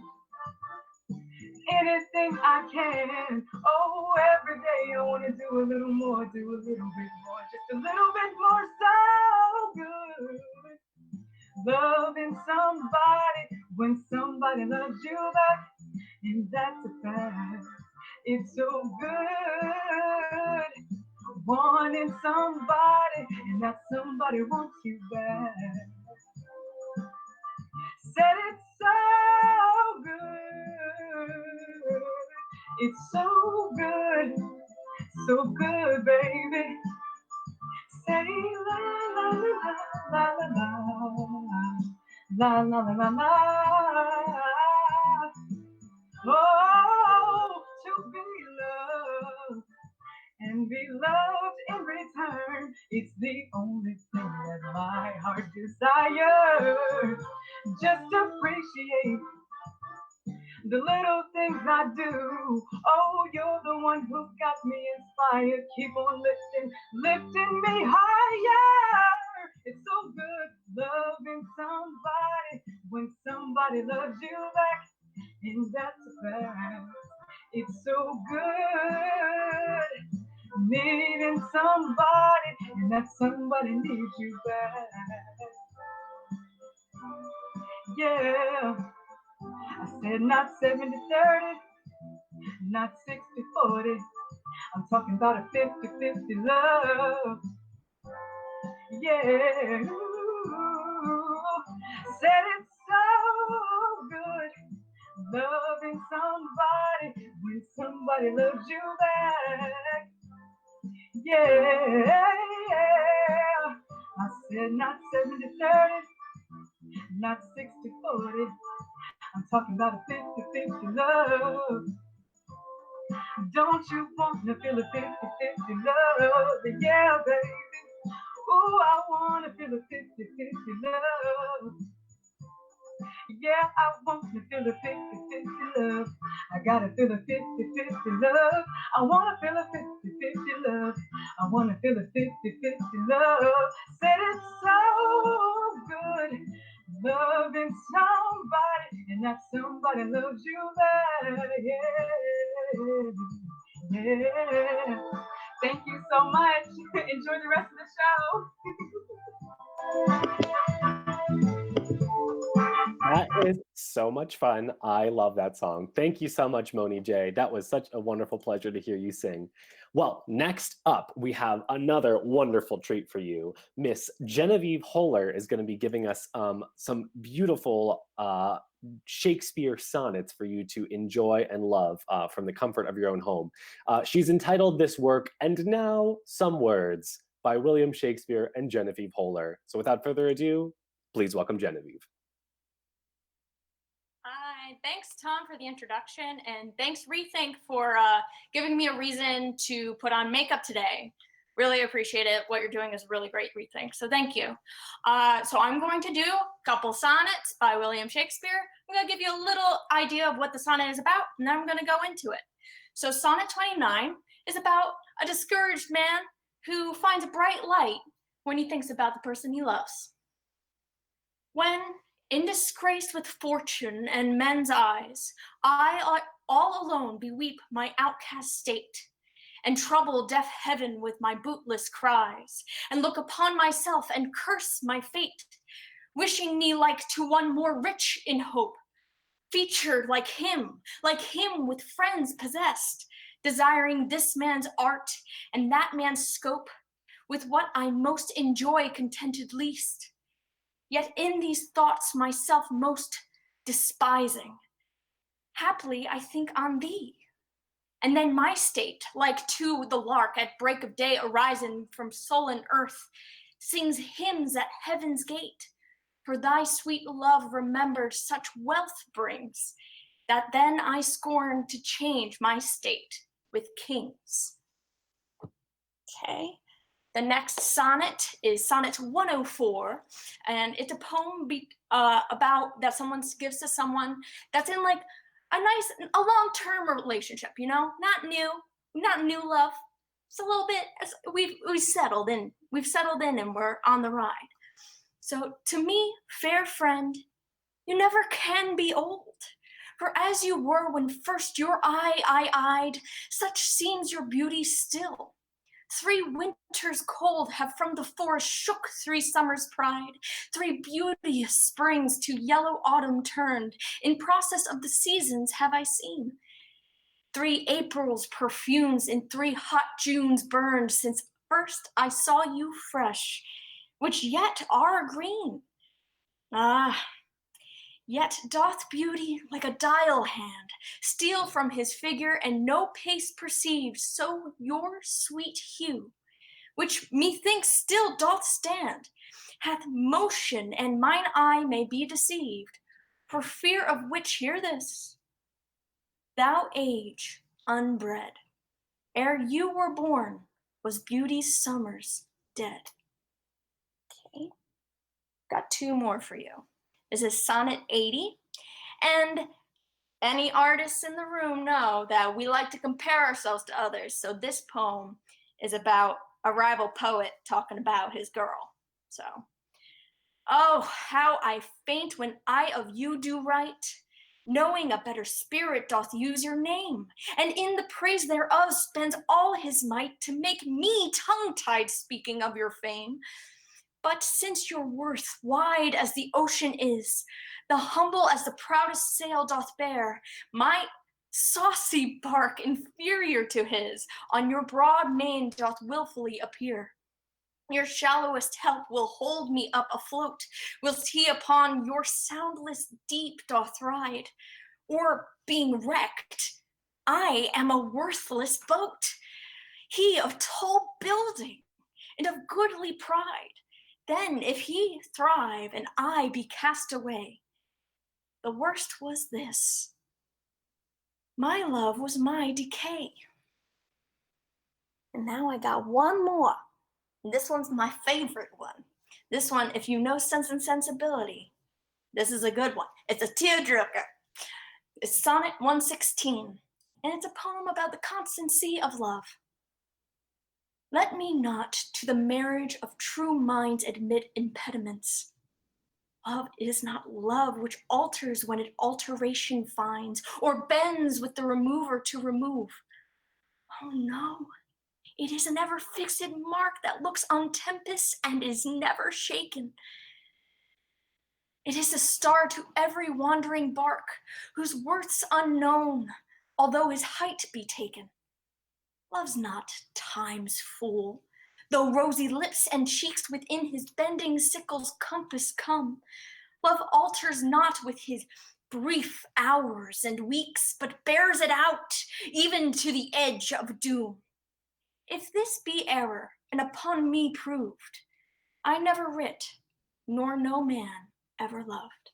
anything I can. Oh, every day I want to do a little more, do a little bit more, just a little bit more. So good loving somebody when somebody loves you back, and that's a fact. It's so good wanting somebody, and that somebody wants you back. Said it's so good. It's so good, baby. Say la la la la la la la la la. Oh, to be loved and be loved in return, it's the only thing that my heart desires. Just appreciate the little things I do. Oh, you're the one who's got me inspired. Keep on lifting me higher. It's so good loving somebody when somebody loves you back, and that's a fact. It's so good needing somebody, and that somebody needs you back. Yeah, I said not 70-30, not 60-40. I'm talking about a 50-50 love. Yeah, said it's so good loving somebody somebody loves you back. Yeah. I said not 70-30, not 60-40. I'm talking about a 50-50 love. Don't you wanna feel a 50-50 love? Yeah, baby. Ooh, I wanna feel a 50-50 love. Yeah, I wanna feel a 50-50 love. I gotta feel a 50-50 love. I wanna feel a 50-50 love. I wanna feel a 50-50 love. Said it's so good loving somebody, and that somebody loves you back. Yeah, yeah. Thank you so much. Enjoy the rest of the show. That is so much fun. I love that song. Thank you so much, Mone EJ. That was such a wonderful pleasure to hear you sing. Well, next up, we have another wonderful treat for you. Miss Genevieve Holler is going to be giving us some beautiful Shakespeare sonnets for you to enjoy and love from the comfort of your own home. She's entitled this work, "And Now Some Words," by William Shakespeare and Genevieve Holler. So without further ado, please welcome Genevieve. Hi, thanks Tom for the introduction, and thanks ReThink for giving me a reason to put on makeup today. Really appreciate it. What you're doing is really great, ReThink, so thank you. So I'm going to do a couple sonnets by William Shakespeare. I'm going to give you a little idea of what the sonnet is about, and then I'm going to go into it. So sonnet 29 is about a discouraged man who finds a bright light when he thinks about the person he loves. When in disgrace with fortune and men's eyes, I all alone beweep my outcast state, and trouble deaf heaven with my bootless cries, and look upon myself and curse my fate, wishing me like to one more rich in hope, featured like him with friends possessed, desiring this man's art and that man's scope, with what I most enjoy contented least. Yet in these thoughts myself most despising, haply I think on thee. And then my state, like to the lark at break of day arisen from sullen earth, sings hymns at heaven's gate, for thy sweet love remembered such wealth brings, that then I scorn to change my state with kings. Okay. The next sonnet is sonnet 104, and it's a poem about that someone gives to someone that's in like a long-term relationship, you know, not new love. It's a little bit, we've settled in and we're on the ride. So to me, fair friend, you never can be old. For as you were when first your eye I eyed, such seems your beauty still. 3 winters cold have from the forest shook 3 summers' pride. 3 beauteous springs to yellow autumn turned. In process of the seasons have I seen. 3 Aprils perfumes in 3 hot Junes burned, since first I saw you fresh, which yet are green. Ah, yet doth beauty like a dial hand steal from his figure, and no pace perceived, so your sweet hue, which methinks still doth stand, hath motion, and mine eye may be deceived, for fear of which hear this. Thou age unbred, ere you were born, was beauty's summers dead. Okay, got 2 more for you. This is sonnet 80, and any artists in the room know that we like to compare ourselves to others. So this poem is about a rival poet talking about his girl. So, oh, how I faint when I of you do write, knowing a better spirit doth use your name, and in the praise thereof spends all his might to make me tongue-tied speaking of your fame. But since your worth wide as the ocean is, the humble as the proudest sail doth bear, my saucy bark inferior to his on your broad main doth willfully appear. Your shallowest help will hold me up afloat, whilst he upon your soundless deep doth ride, or being wrecked, I am a worthless boat, he of tall building and of goodly pride. Then if he thrive and I be cast away, the worst was this, my love was my decay. And now I got one more. This one's my favorite one. This one, if you know Sense and Sensibility, this is a good one. It's a tearjerker. It's Sonnet 116, and it's a poem about the constancy of love. Let me not to the marriage of true minds admit impediments. Love is not love which alters when it alteration finds, or bends with the remover to remove. Oh no, it is an ever fixed mark that looks on tempests and is never shaken. It is a star to every wandering bark, whose worth's unknown, although his height be taken. Love's not time's fool, though rosy lips and cheeks within his bending sickle's compass come. Love alters not with his brief hours and weeks, but bears it out, even to the edge of doom. If this be error, and upon me proved, I never writ, nor no man ever loved.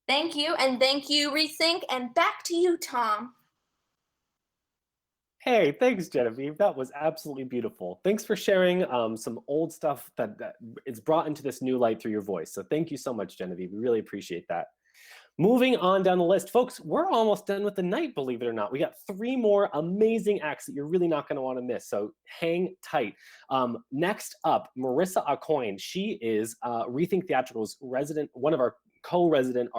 Thank you, and thank you, ReThink, and back to you, Tom. Hey, thanks, Genevieve. That was absolutely beautiful. Thanks for sharing some old stuff that is brought into this new light through your voice. So thank you so much, Genevieve. We really appreciate that. Moving on down the list, folks, we're almost done with the night, believe it or not. We got 3 more amazing acts that you're really not going to want to miss, so hang tight. Next up, Marisa Coin. She is ReThink Theatrical's one of our co-resident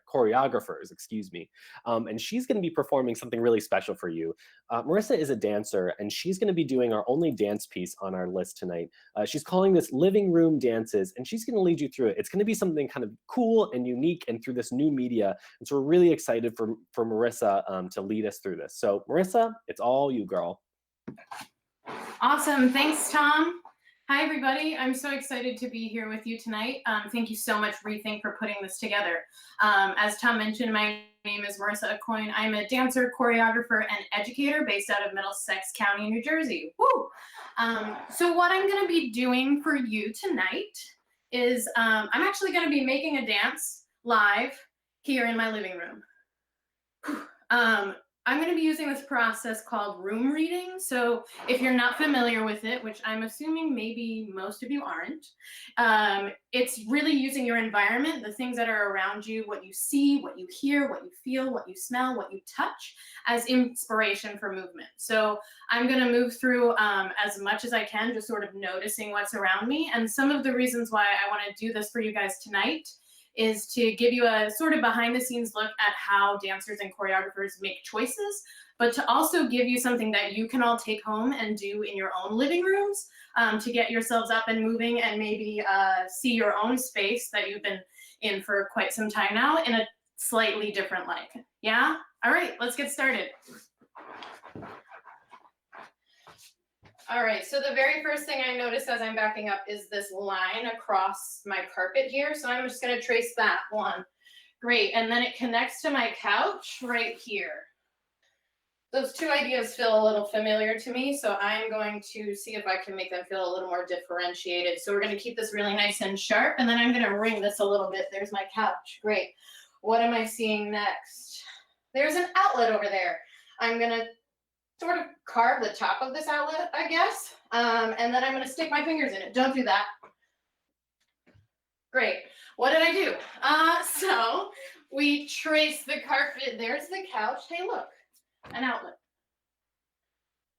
choreographers, excuse me. And she's going to be performing something really special for you. Marisa is a dancer, and she's going to be doing our only dance piece on our list tonight. She's calling this Living Room Dances, and she's going to lead you through it. It's going to be something kind of cool and unique and through this new media. And so we're really excited for Marisa to lead us through this. So Marisa, it's all you, girl. Awesome. Thanks, Tom. Hi, everybody. I'm so excited to be here with you tonight. Thank you so much, ReThink, for putting this together. As Tom mentioned, my name is Marisa Coin. I'm a dancer, choreographer, and educator based out of Middlesex County, New Jersey. Woo! So what I'm going to be doing for you tonight is I'm actually going to be making a dance live here in my living room. I'm going to be using this process called room reading. So if you're not familiar with it, which I'm assuming maybe most of you aren't, it's really using your environment, the things that are around you, what you see, what you hear, what you feel, what you smell, what you touch, as inspiration for movement. So I'm going to move through as much as I can, just sort of noticing what's around me. And some of the reasons why I want to do this for you guys tonight is to give you a sort of behind the scenes look at how dancers and choreographers make choices, but to also give you something that you can all take home and do in your own living rooms to get yourselves up and moving and maybe see your own space that you've been in for quite some time now in a slightly different light. Yeah? All right, let's get started. All right, so the very first thing I noticed as I'm backing up is this line across my carpet here. So I'm just gonna trace that one. Great, and then it connects to my couch right here. Those two ideas feel a little familiar to me, so I'm going to see if I can make them feel a little more differentiated. So we're gonna keep this really nice and sharp, and then I'm gonna ring this a little bit. There's my couch, great. What am I seeing next? There's an outlet over there. I'm gonna sort of carve the top of this outlet, I guess. And then I'm gonna stick my fingers in it. Don't do that. Great. What did I do? So we trace the carpet. There's the couch. Hey, look, an outlet.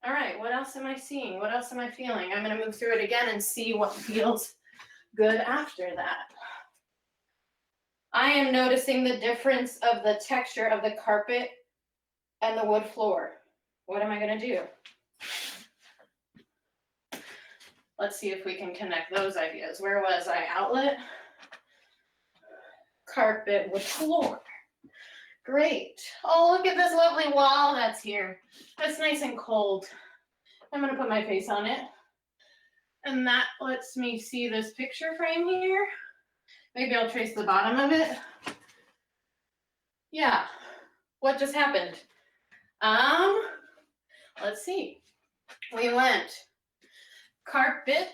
All right, what else am I seeing? What else am I feeling? I'm gonna move through it again and see what feels good after that. I am noticing the difference of the texture of the carpet and the wood floor. What am I going to do? Let's see if we can connect those ideas. Where was I? Outlet, carpet, wood floor. Great. Oh, look at this lovely wall that's here. That's nice and cold. I'm going to put my face on it. And that lets me see this picture frame here. Maybe I'll trace the bottom of it. Yeah. What just happened? Let's see. We went carpet,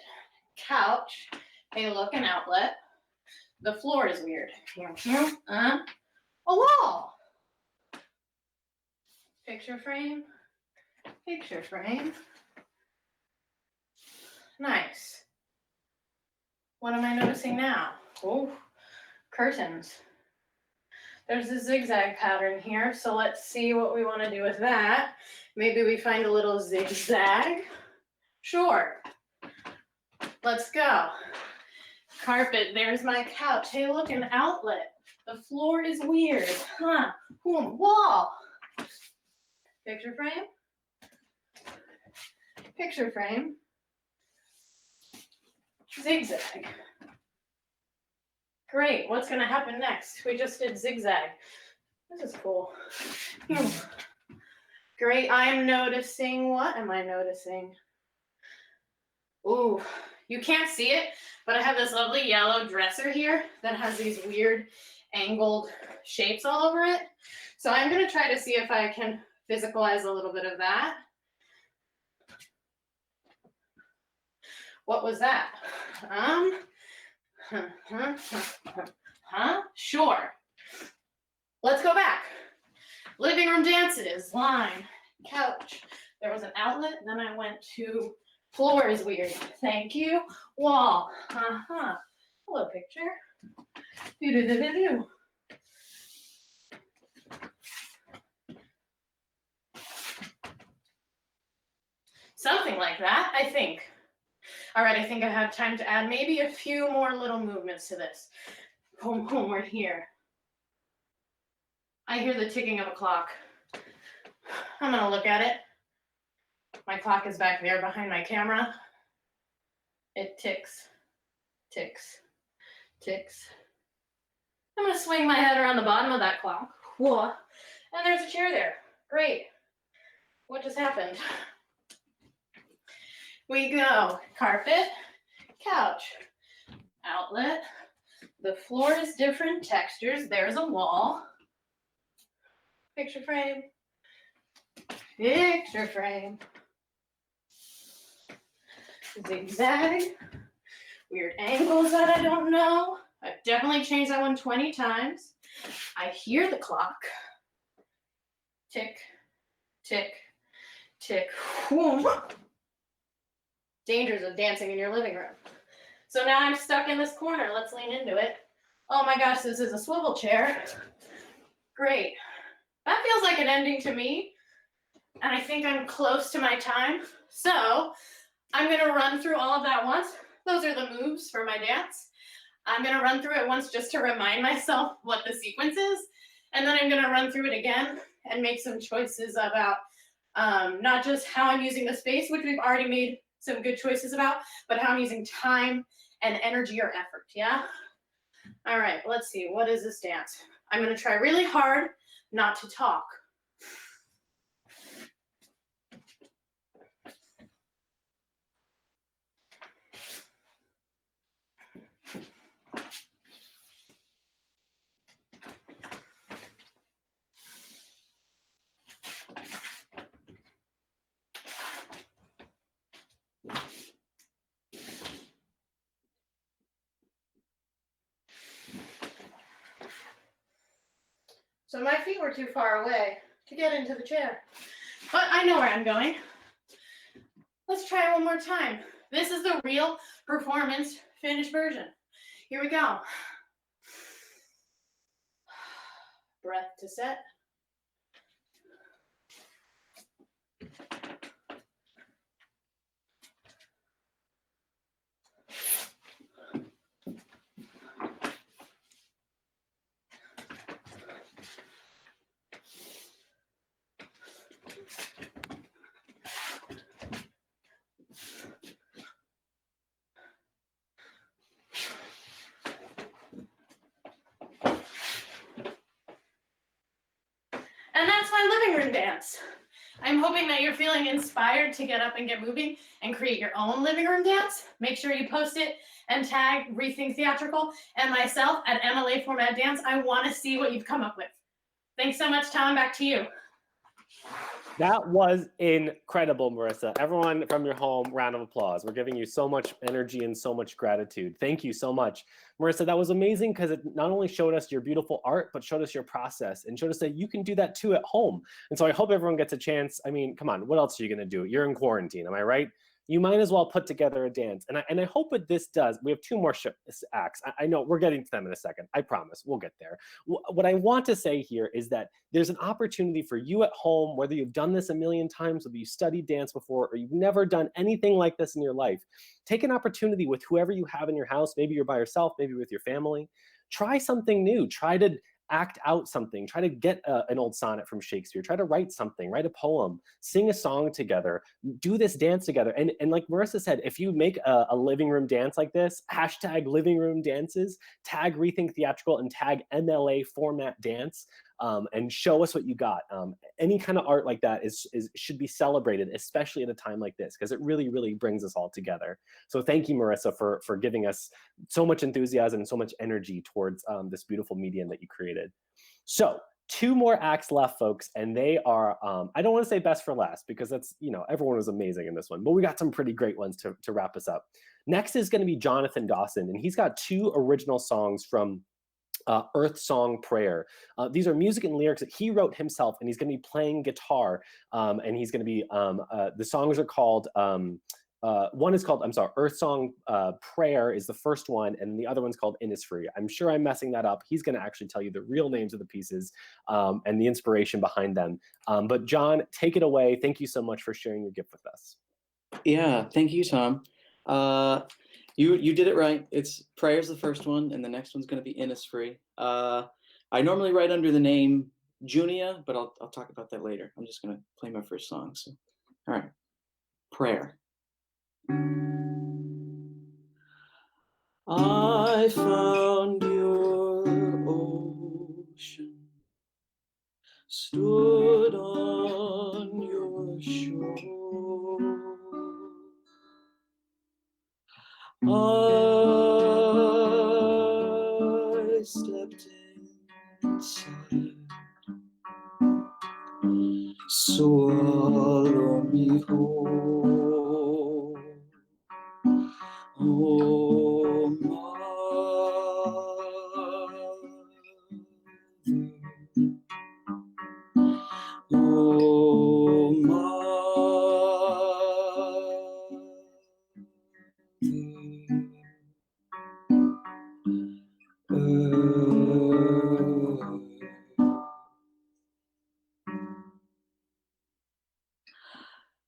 couch, a look and outlet. The floor is weird. A wall. Picture frame. Picture frame. Nice. What am I noticing now? Oh, curtains. There's a zigzag pattern here, so let's see what we want to do with that. Maybe we find a little zigzag. Sure. Let's go. Carpet, there's my couch. Hey, look, an outlet. The floor is weird. Huh. Wall. Picture frame. Picture frame. Zigzag. Great, what's gonna happen next? We just did zigzag. This is cool. Great, I am noticing, what am I noticing? Ooh, you can't see it, but I have this lovely yellow dresser here that has these weird angled shapes all over it. So I'm gonna try to see if I can physicalize a little bit of that. What was that? Sure. Let's go back. Living room dances, line, couch. There was an outlet, then I went to floor is weird. Thank you. Wall. Hello, picture. Do-do-do-do-do. Something like that, I think. All right, I think I have time to add maybe a few more little movements to this. Boom, boom, we're here. I hear the ticking of a clock. I'm gonna look at it. My clock is back there behind my camera. It ticks, ticks, ticks. I'm gonna swing my head around the bottom of that clock. Whoa, and there's a chair there. Great. What just happened? We go carpet, couch, outlet. The floor is different textures. There's a wall. Picture frame. Picture frame. Zigzag. Weird angles that I don't know. I've definitely changed that one 20 times. I hear the clock. Tick, tick, tick. Whoom. Dangers of dancing in your living room. So now I'm stuck in this corner. Let's lean into it. Oh my gosh, this is a swivel chair. Great. That feels like an ending to me. And I think I'm close to my time. So I'm gonna run through all of that once. Those are the moves for my dance. I'm gonna run through it once just to remind myself what the sequence is. And then I'm gonna run through it again and make some choices about not just how I'm using the space, which we've already made some good choices about, but how I'm using time and energy or effort, yeah? All right, let's see, what is this dance? I'm gonna try really hard not to talk. So my feet were too far away to get into the chair, but I know where I'm going. Let's try it one more time. This is the real performance finished version. Here we go. Breath to set. And that's my living room dance. I'm hoping that you're feeling inspired to get up and get moving and create your own living room dance. Make sure you post it and tag ReThink Theatrical and myself at MLA Format Dance. I want to see what you've come up with. Thanks so much, Tom. Back to you. That was incredible, Marisa. Everyone from your home, round of applause. We're giving you so much energy and so much gratitude. Thank you so much. Marisa, that was amazing because it not only showed us your beautiful art, but showed us your process and showed us that you can do that too at home. And so I hope everyone gets a chance. I mean, come on, what else are you gonna do? You're in quarantine, am I right? You might as well put together a dance. And I hope what this does, we have two more acts. I know we're getting to them in a second. I promise, we'll get there. What I want to say here is that there's an opportunity for you at home, whether you've done this a million times, whether you studied dance before, or you've never done anything like this in your life. Take an opportunity with whoever you have in your house. Maybe you're by yourself, maybe with your family. Try something new. Try to act out something. Try to get an old sonnet from Shakespeare. Try to write something, write a poem, sing a song together, do this dance together. And like Marisa said, if you make a living room dance like this, hashtag living room dances, tag ReThink Theatrical and tag MLA format dance, and show us what you got. Any kind of art like that should be celebrated, especially at a time like this, because it really, really brings us all together. So thank you, Marisa, for giving us so much enthusiasm and so much energy towards this beautiful medium that you created. So 2 more acts left, folks, and they are, I don't want to say best for last, because that's, you know, everyone was amazing in this one, but we got some pretty great ones to wrap us up. Next is going to be Jonathan Dawson, and he's got 2 original songs from Earth Song Prayer. These are music and lyrics that he wrote himself, and he's going to be playing guitar, and he's going to be, the songs are called, one is called, I'm sorry, Earth Song Prayer is the first one, and the other one's called Innisfree. I'm sure I'm messing that up. He's going to actually tell you the real names of the pieces and the inspiration behind them. But John, take it away. Thank you so much for sharing your gift with us. Yeah, thank you, Tom. You did it right. It's Prayer's the first one, and the next one's going to be Innisfree. I normally write under the name Junia, but I'll talk about that later. I'm just going to play my first song. So, all right, Prayer. I found your ocean, stood on your shore. I stepped inside, swallow me whole. Oh, mother, oh,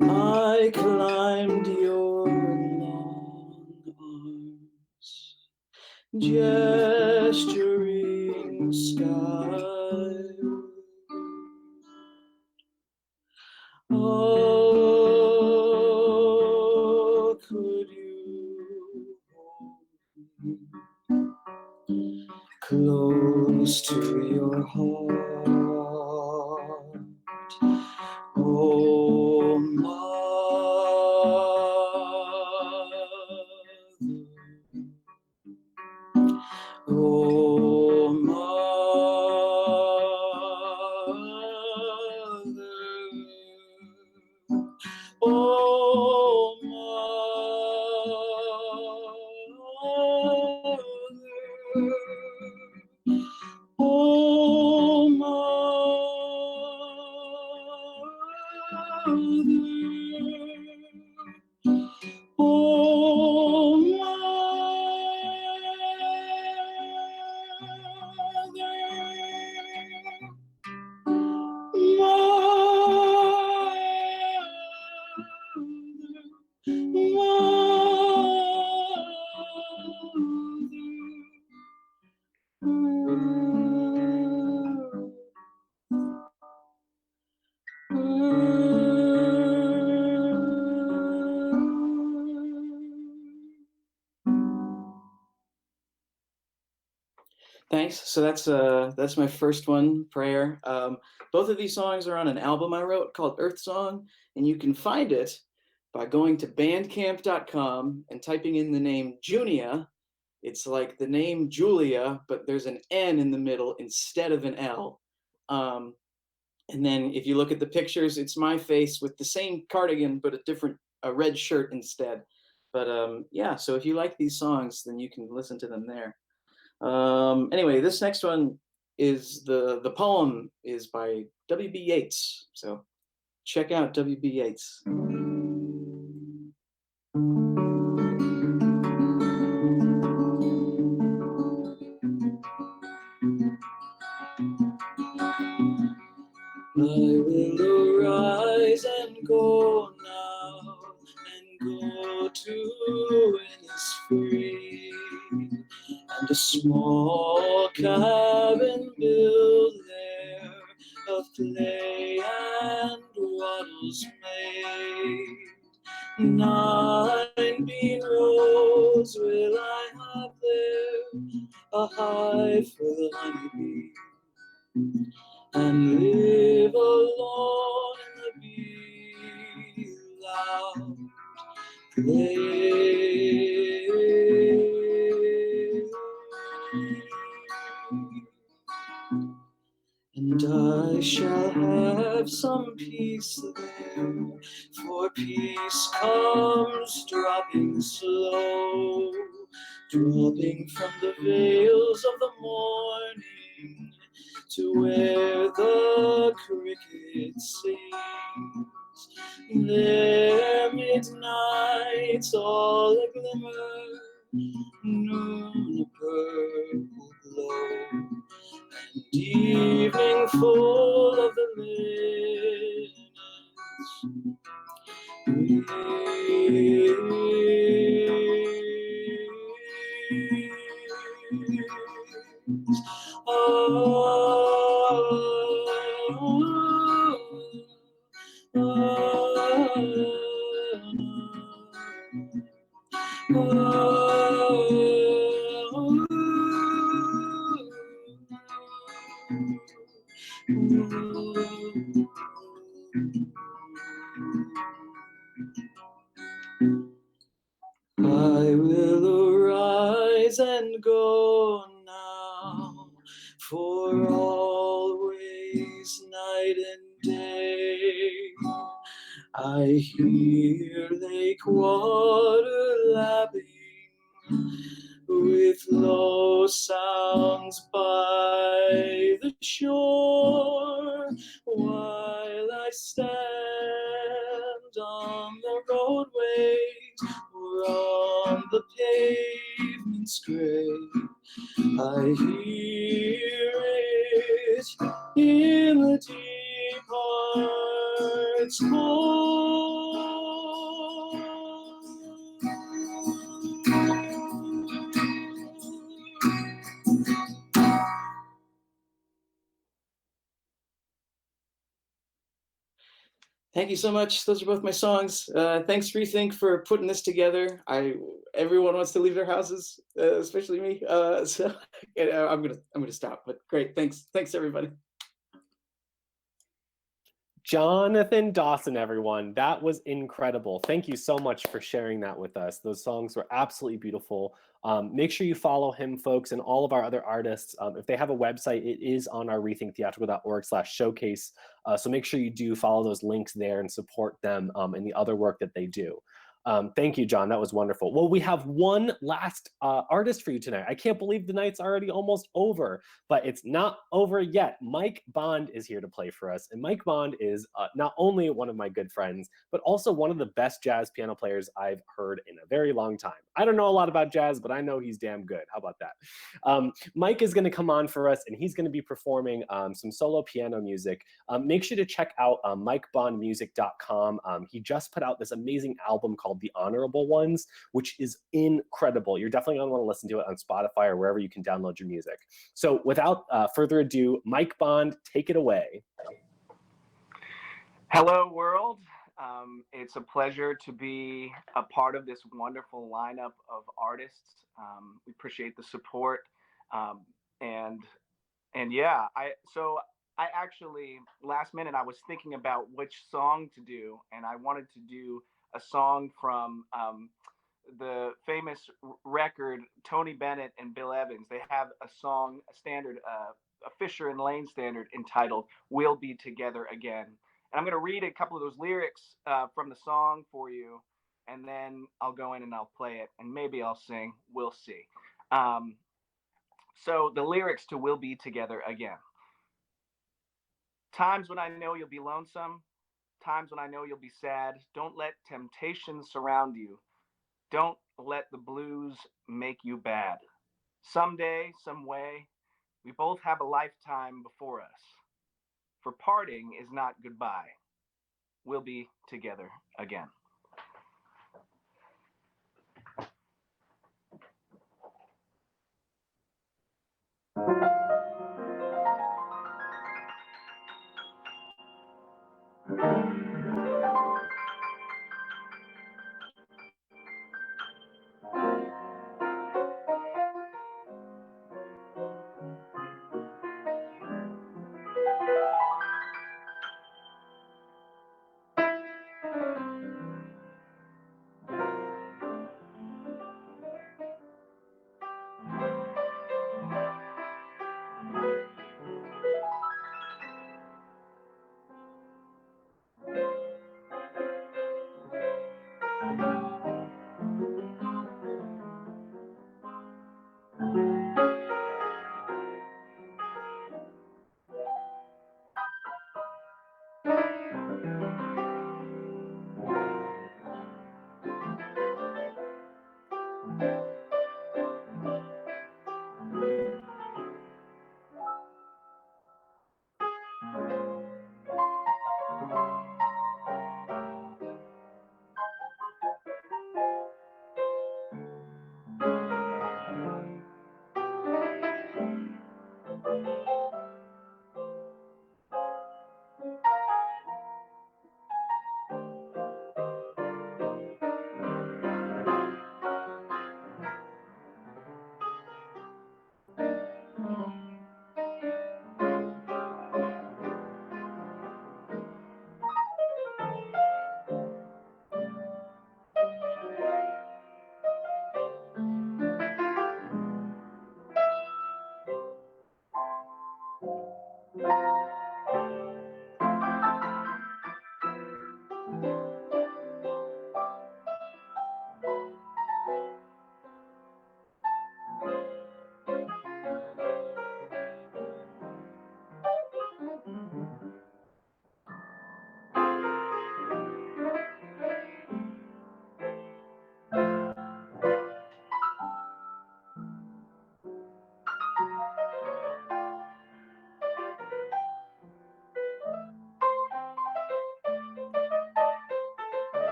I climbed your long arms, gesturing skyward. Oh, could you hold me close to your heart? Oh, mother, oh, mother, oh, mother, oh, Thanks. So that's my first one, Prayer. Both of these songs are on an album I wrote called Earth Song, and you can find it by going to bandcamp.com and typing in the name Junia. It's like the name Julia, but there's an N in the middle instead of an L. And then if you look at the pictures, it's my face with the same cardigan, but a red shirt instead. But yeah, so if you like these songs, then you can listen to them there. Anyway, this next one is the poem is by W.B. Yeats. So check out W.B. Yeats. I will arise and go now, and go to Innisfree, and a small cabin build there of clay and wattles made. 9 bean rows will I have there, a hive for the honeybee, and live alone in the bee loud play. And I shall have some peace there, for peace comes dropping slow, dropping from the veils of the morning to where the cricket sings. There midnight's all a glimmer, noon a purple glow, and evening full of the linnet's wings. I will arise and go now, for always night and day I hear lake water lapping with low sounds by the shore, while I stand on the roadways or on the pavement's gray. I hear it in the deep heart's core. Thank you so much. Those are both my songs. Thanks, ReThink, for putting this together. Everyone wants to leave their houses, especially me. So I'm gonna stop. But great, thanks everybody. Jonathan Dawson, everyone. That was incredible. Thank you so much for sharing that with us. Those songs were absolutely beautiful. Make sure you follow him, folks, and all of our other artists. If they have a website, it is on our rethinktheatrical.org/showcase. So make sure you do follow those links there and support them in the other work that they do. Thank you, John. That was wonderful. Well, we have one last artist for you tonight. I can't believe the night's already almost over, but it's not over yet. Mike Bond is here to play for us. And Mike Bond is not only one of my good friends, but also one of the best jazz piano players I've heard in a very long time. I don't know a lot about jazz, but I know he's damn good. How about that? Mike is going to come on for us, and he's going to be performing some solo piano music. Make sure to check out mikebondmusic.com. He just put out this amazing album called The Honorable Ones, which is incredible. You're definitely going to want to listen to it on Spotify or wherever you can download your music. So without further ado, Mike Bond, take it away. Hello, world. It's a pleasure to be a part of this wonderful lineup of artists. We appreciate the support. And yeah, I actually, last minute, I was thinking about which song to do, and I wanted to do a song from the famous record Tony Bennett and Bill Evans. They have a song, a standard a Fisher and Lane standard entitled "We'll Be Together Again." And I'm going to read a couple of those lyrics from the song for you, and then I'll go in and I'll play it, and maybe I'll sing. We'll see. So the lyrics to "We'll Be Together Again." Times when I know you'll be lonesome, times when I know you'll be sad. Don't let temptation surround you. Don't let the blues make you bad. Someday, some way, we both have a lifetime before us. For parting is not goodbye. We'll be together again.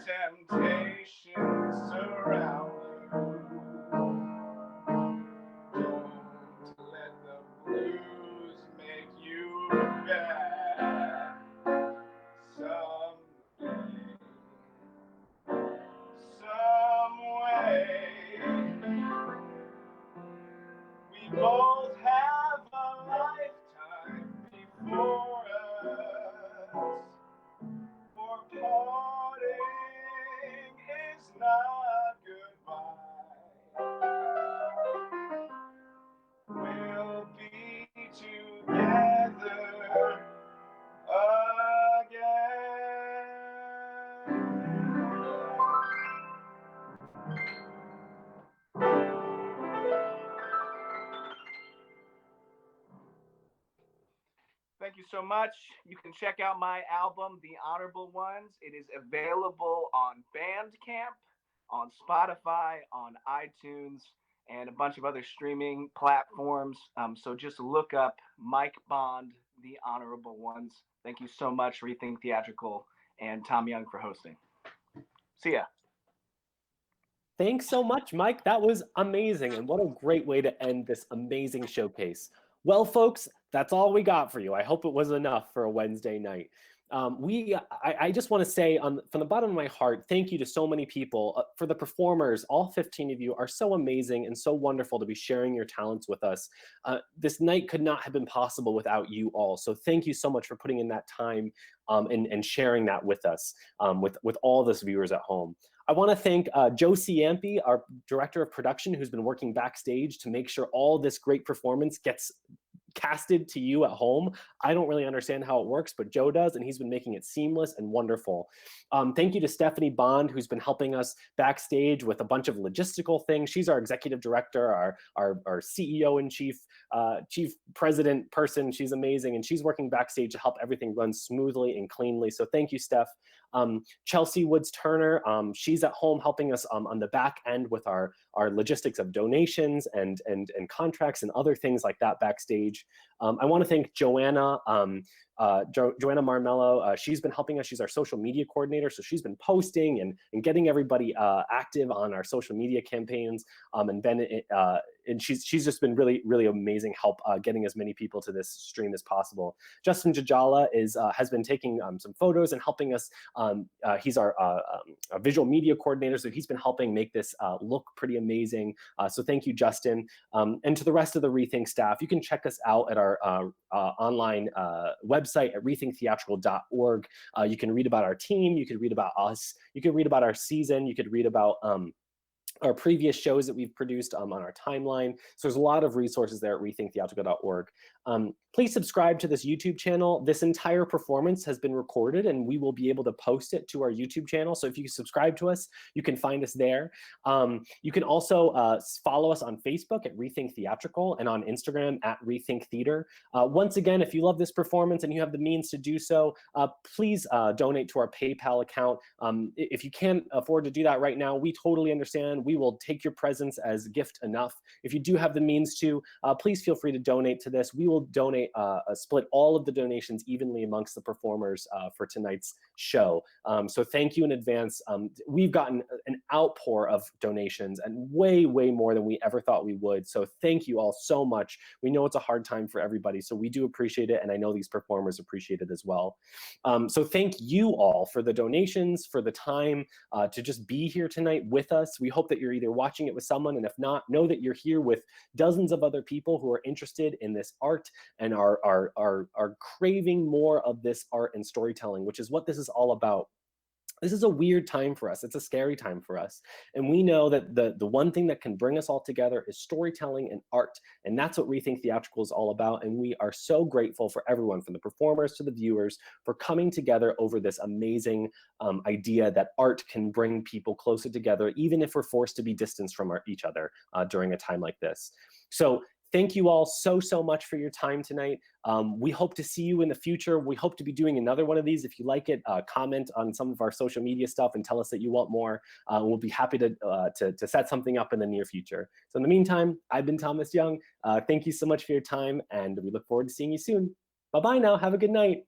temptations surround you. Don't let the blues make you bad. Someday, some way, we both have a lifetime before us. For parting is not goodbye. We'll be together again. Thank you so much. You can check out my album, The Honorable Ones. It is available on Bandcamp, on Spotify, on iTunes, and a bunch of other streaming platforms. So just look up Mike Bond, The Honorable Ones. Thank you so much, ReThink Theatrical, and Tom Young for hosting. See ya. Thanks so much, Mike. That was amazing. And what a great way to end this amazing showcase. Well, folks, that's all we got for you. I hope it was enough for a Wednesday night. I just want to say from the bottom of my heart, thank you to so many people. For the performers, all 15 of you are so amazing and so wonderful to be sharing your talents with us. This night could not have been possible without you all. So thank you so much for putting in that time and sharing that with us, with all those viewers at home. I want to thank Joe Ciampi, our director of production, who's been working backstage to make sure all this great performance gets casted to you at home. I don't really understand how it works, but Joe does, and he's been making it seamless and wonderful. Thank you to Stephanie Bond, who's been helping us backstage with a bunch of logistical things. She's our executive director, our CEO in chief, chief president person. She's amazing, and she's working backstage to help everything run smoothly and cleanly. So thank you, Steph. Chelsea Woods Turner, she's at home helping us on the back end with our logistics of donations and contracts and other things like that backstage. I want to thank Joanna, Joanna Marmello. She's been helping us. She's our social media coordinator, so she's been posting and getting everybody active on our social media campaigns. And she's just been really amazing help getting as many people to this stream as possible. Justin Jajala has been taking some photos and helping us. He's our visual media coordinator, so he's been helping make this look pretty amazing. So thank you, Justin. And to the rest of the ReThink staff, you can check us out at our online website at rethinktheatrical.org. You can read about our team, you can read about us, you can read about our season, you could read about our previous shows that we've produced on our timeline. So there's a lot of resources there at rethinktheatrical.org. Please subscribe to this YouTube channel. This entire performance has been recorded and we will be able to post it to our YouTube channel. So if you subscribe to us, you can find us there. You can also follow us on Facebook at ReThink Theatrical and on Instagram at ReThink Theater. Once again, if you love this performance and you have the means to do so, please donate to our PayPal account. If you can't afford to do that right now, we totally understand. We will take your presence as gift enough. If you do have the means to, please feel free to donate to this. We will donate, split all of the donations evenly amongst the performers for tonight's show. So thank you in advance. We've gotten an outpour of donations and way more than we ever thought we would. So thank you all so much. We know it's a hard time for everybody, so we do appreciate it, and I know these performers appreciate it as well. So thank you all for the donations, for the time to just be here tonight with us. We hope that you're either watching it with someone, and if not, know that you're here with dozens of other people who are interested in this art and are craving more of this art and storytelling, which is what this is all about. This is a weird time for us. It's a scary time for us. And we know that the one thing that can bring us all together is storytelling and art. And that's what ReThink Theatrical is all about. And we are so grateful for everyone, from the performers to the viewers, for coming together over this amazing idea that art can bring people closer together, even if we're forced to be distanced from each other during a time like this. So thank you all so much for your time tonight. We hope to see you in the future. We hope to be doing another one of these. If you like it, comment on some of our social media stuff and tell us that you want more. We'll be happy to set something up in the near future. So in the meantime, I've been Thomas Young. Thank you so much for your time, and we look forward to seeing you soon. Bye-bye now. Have a good night.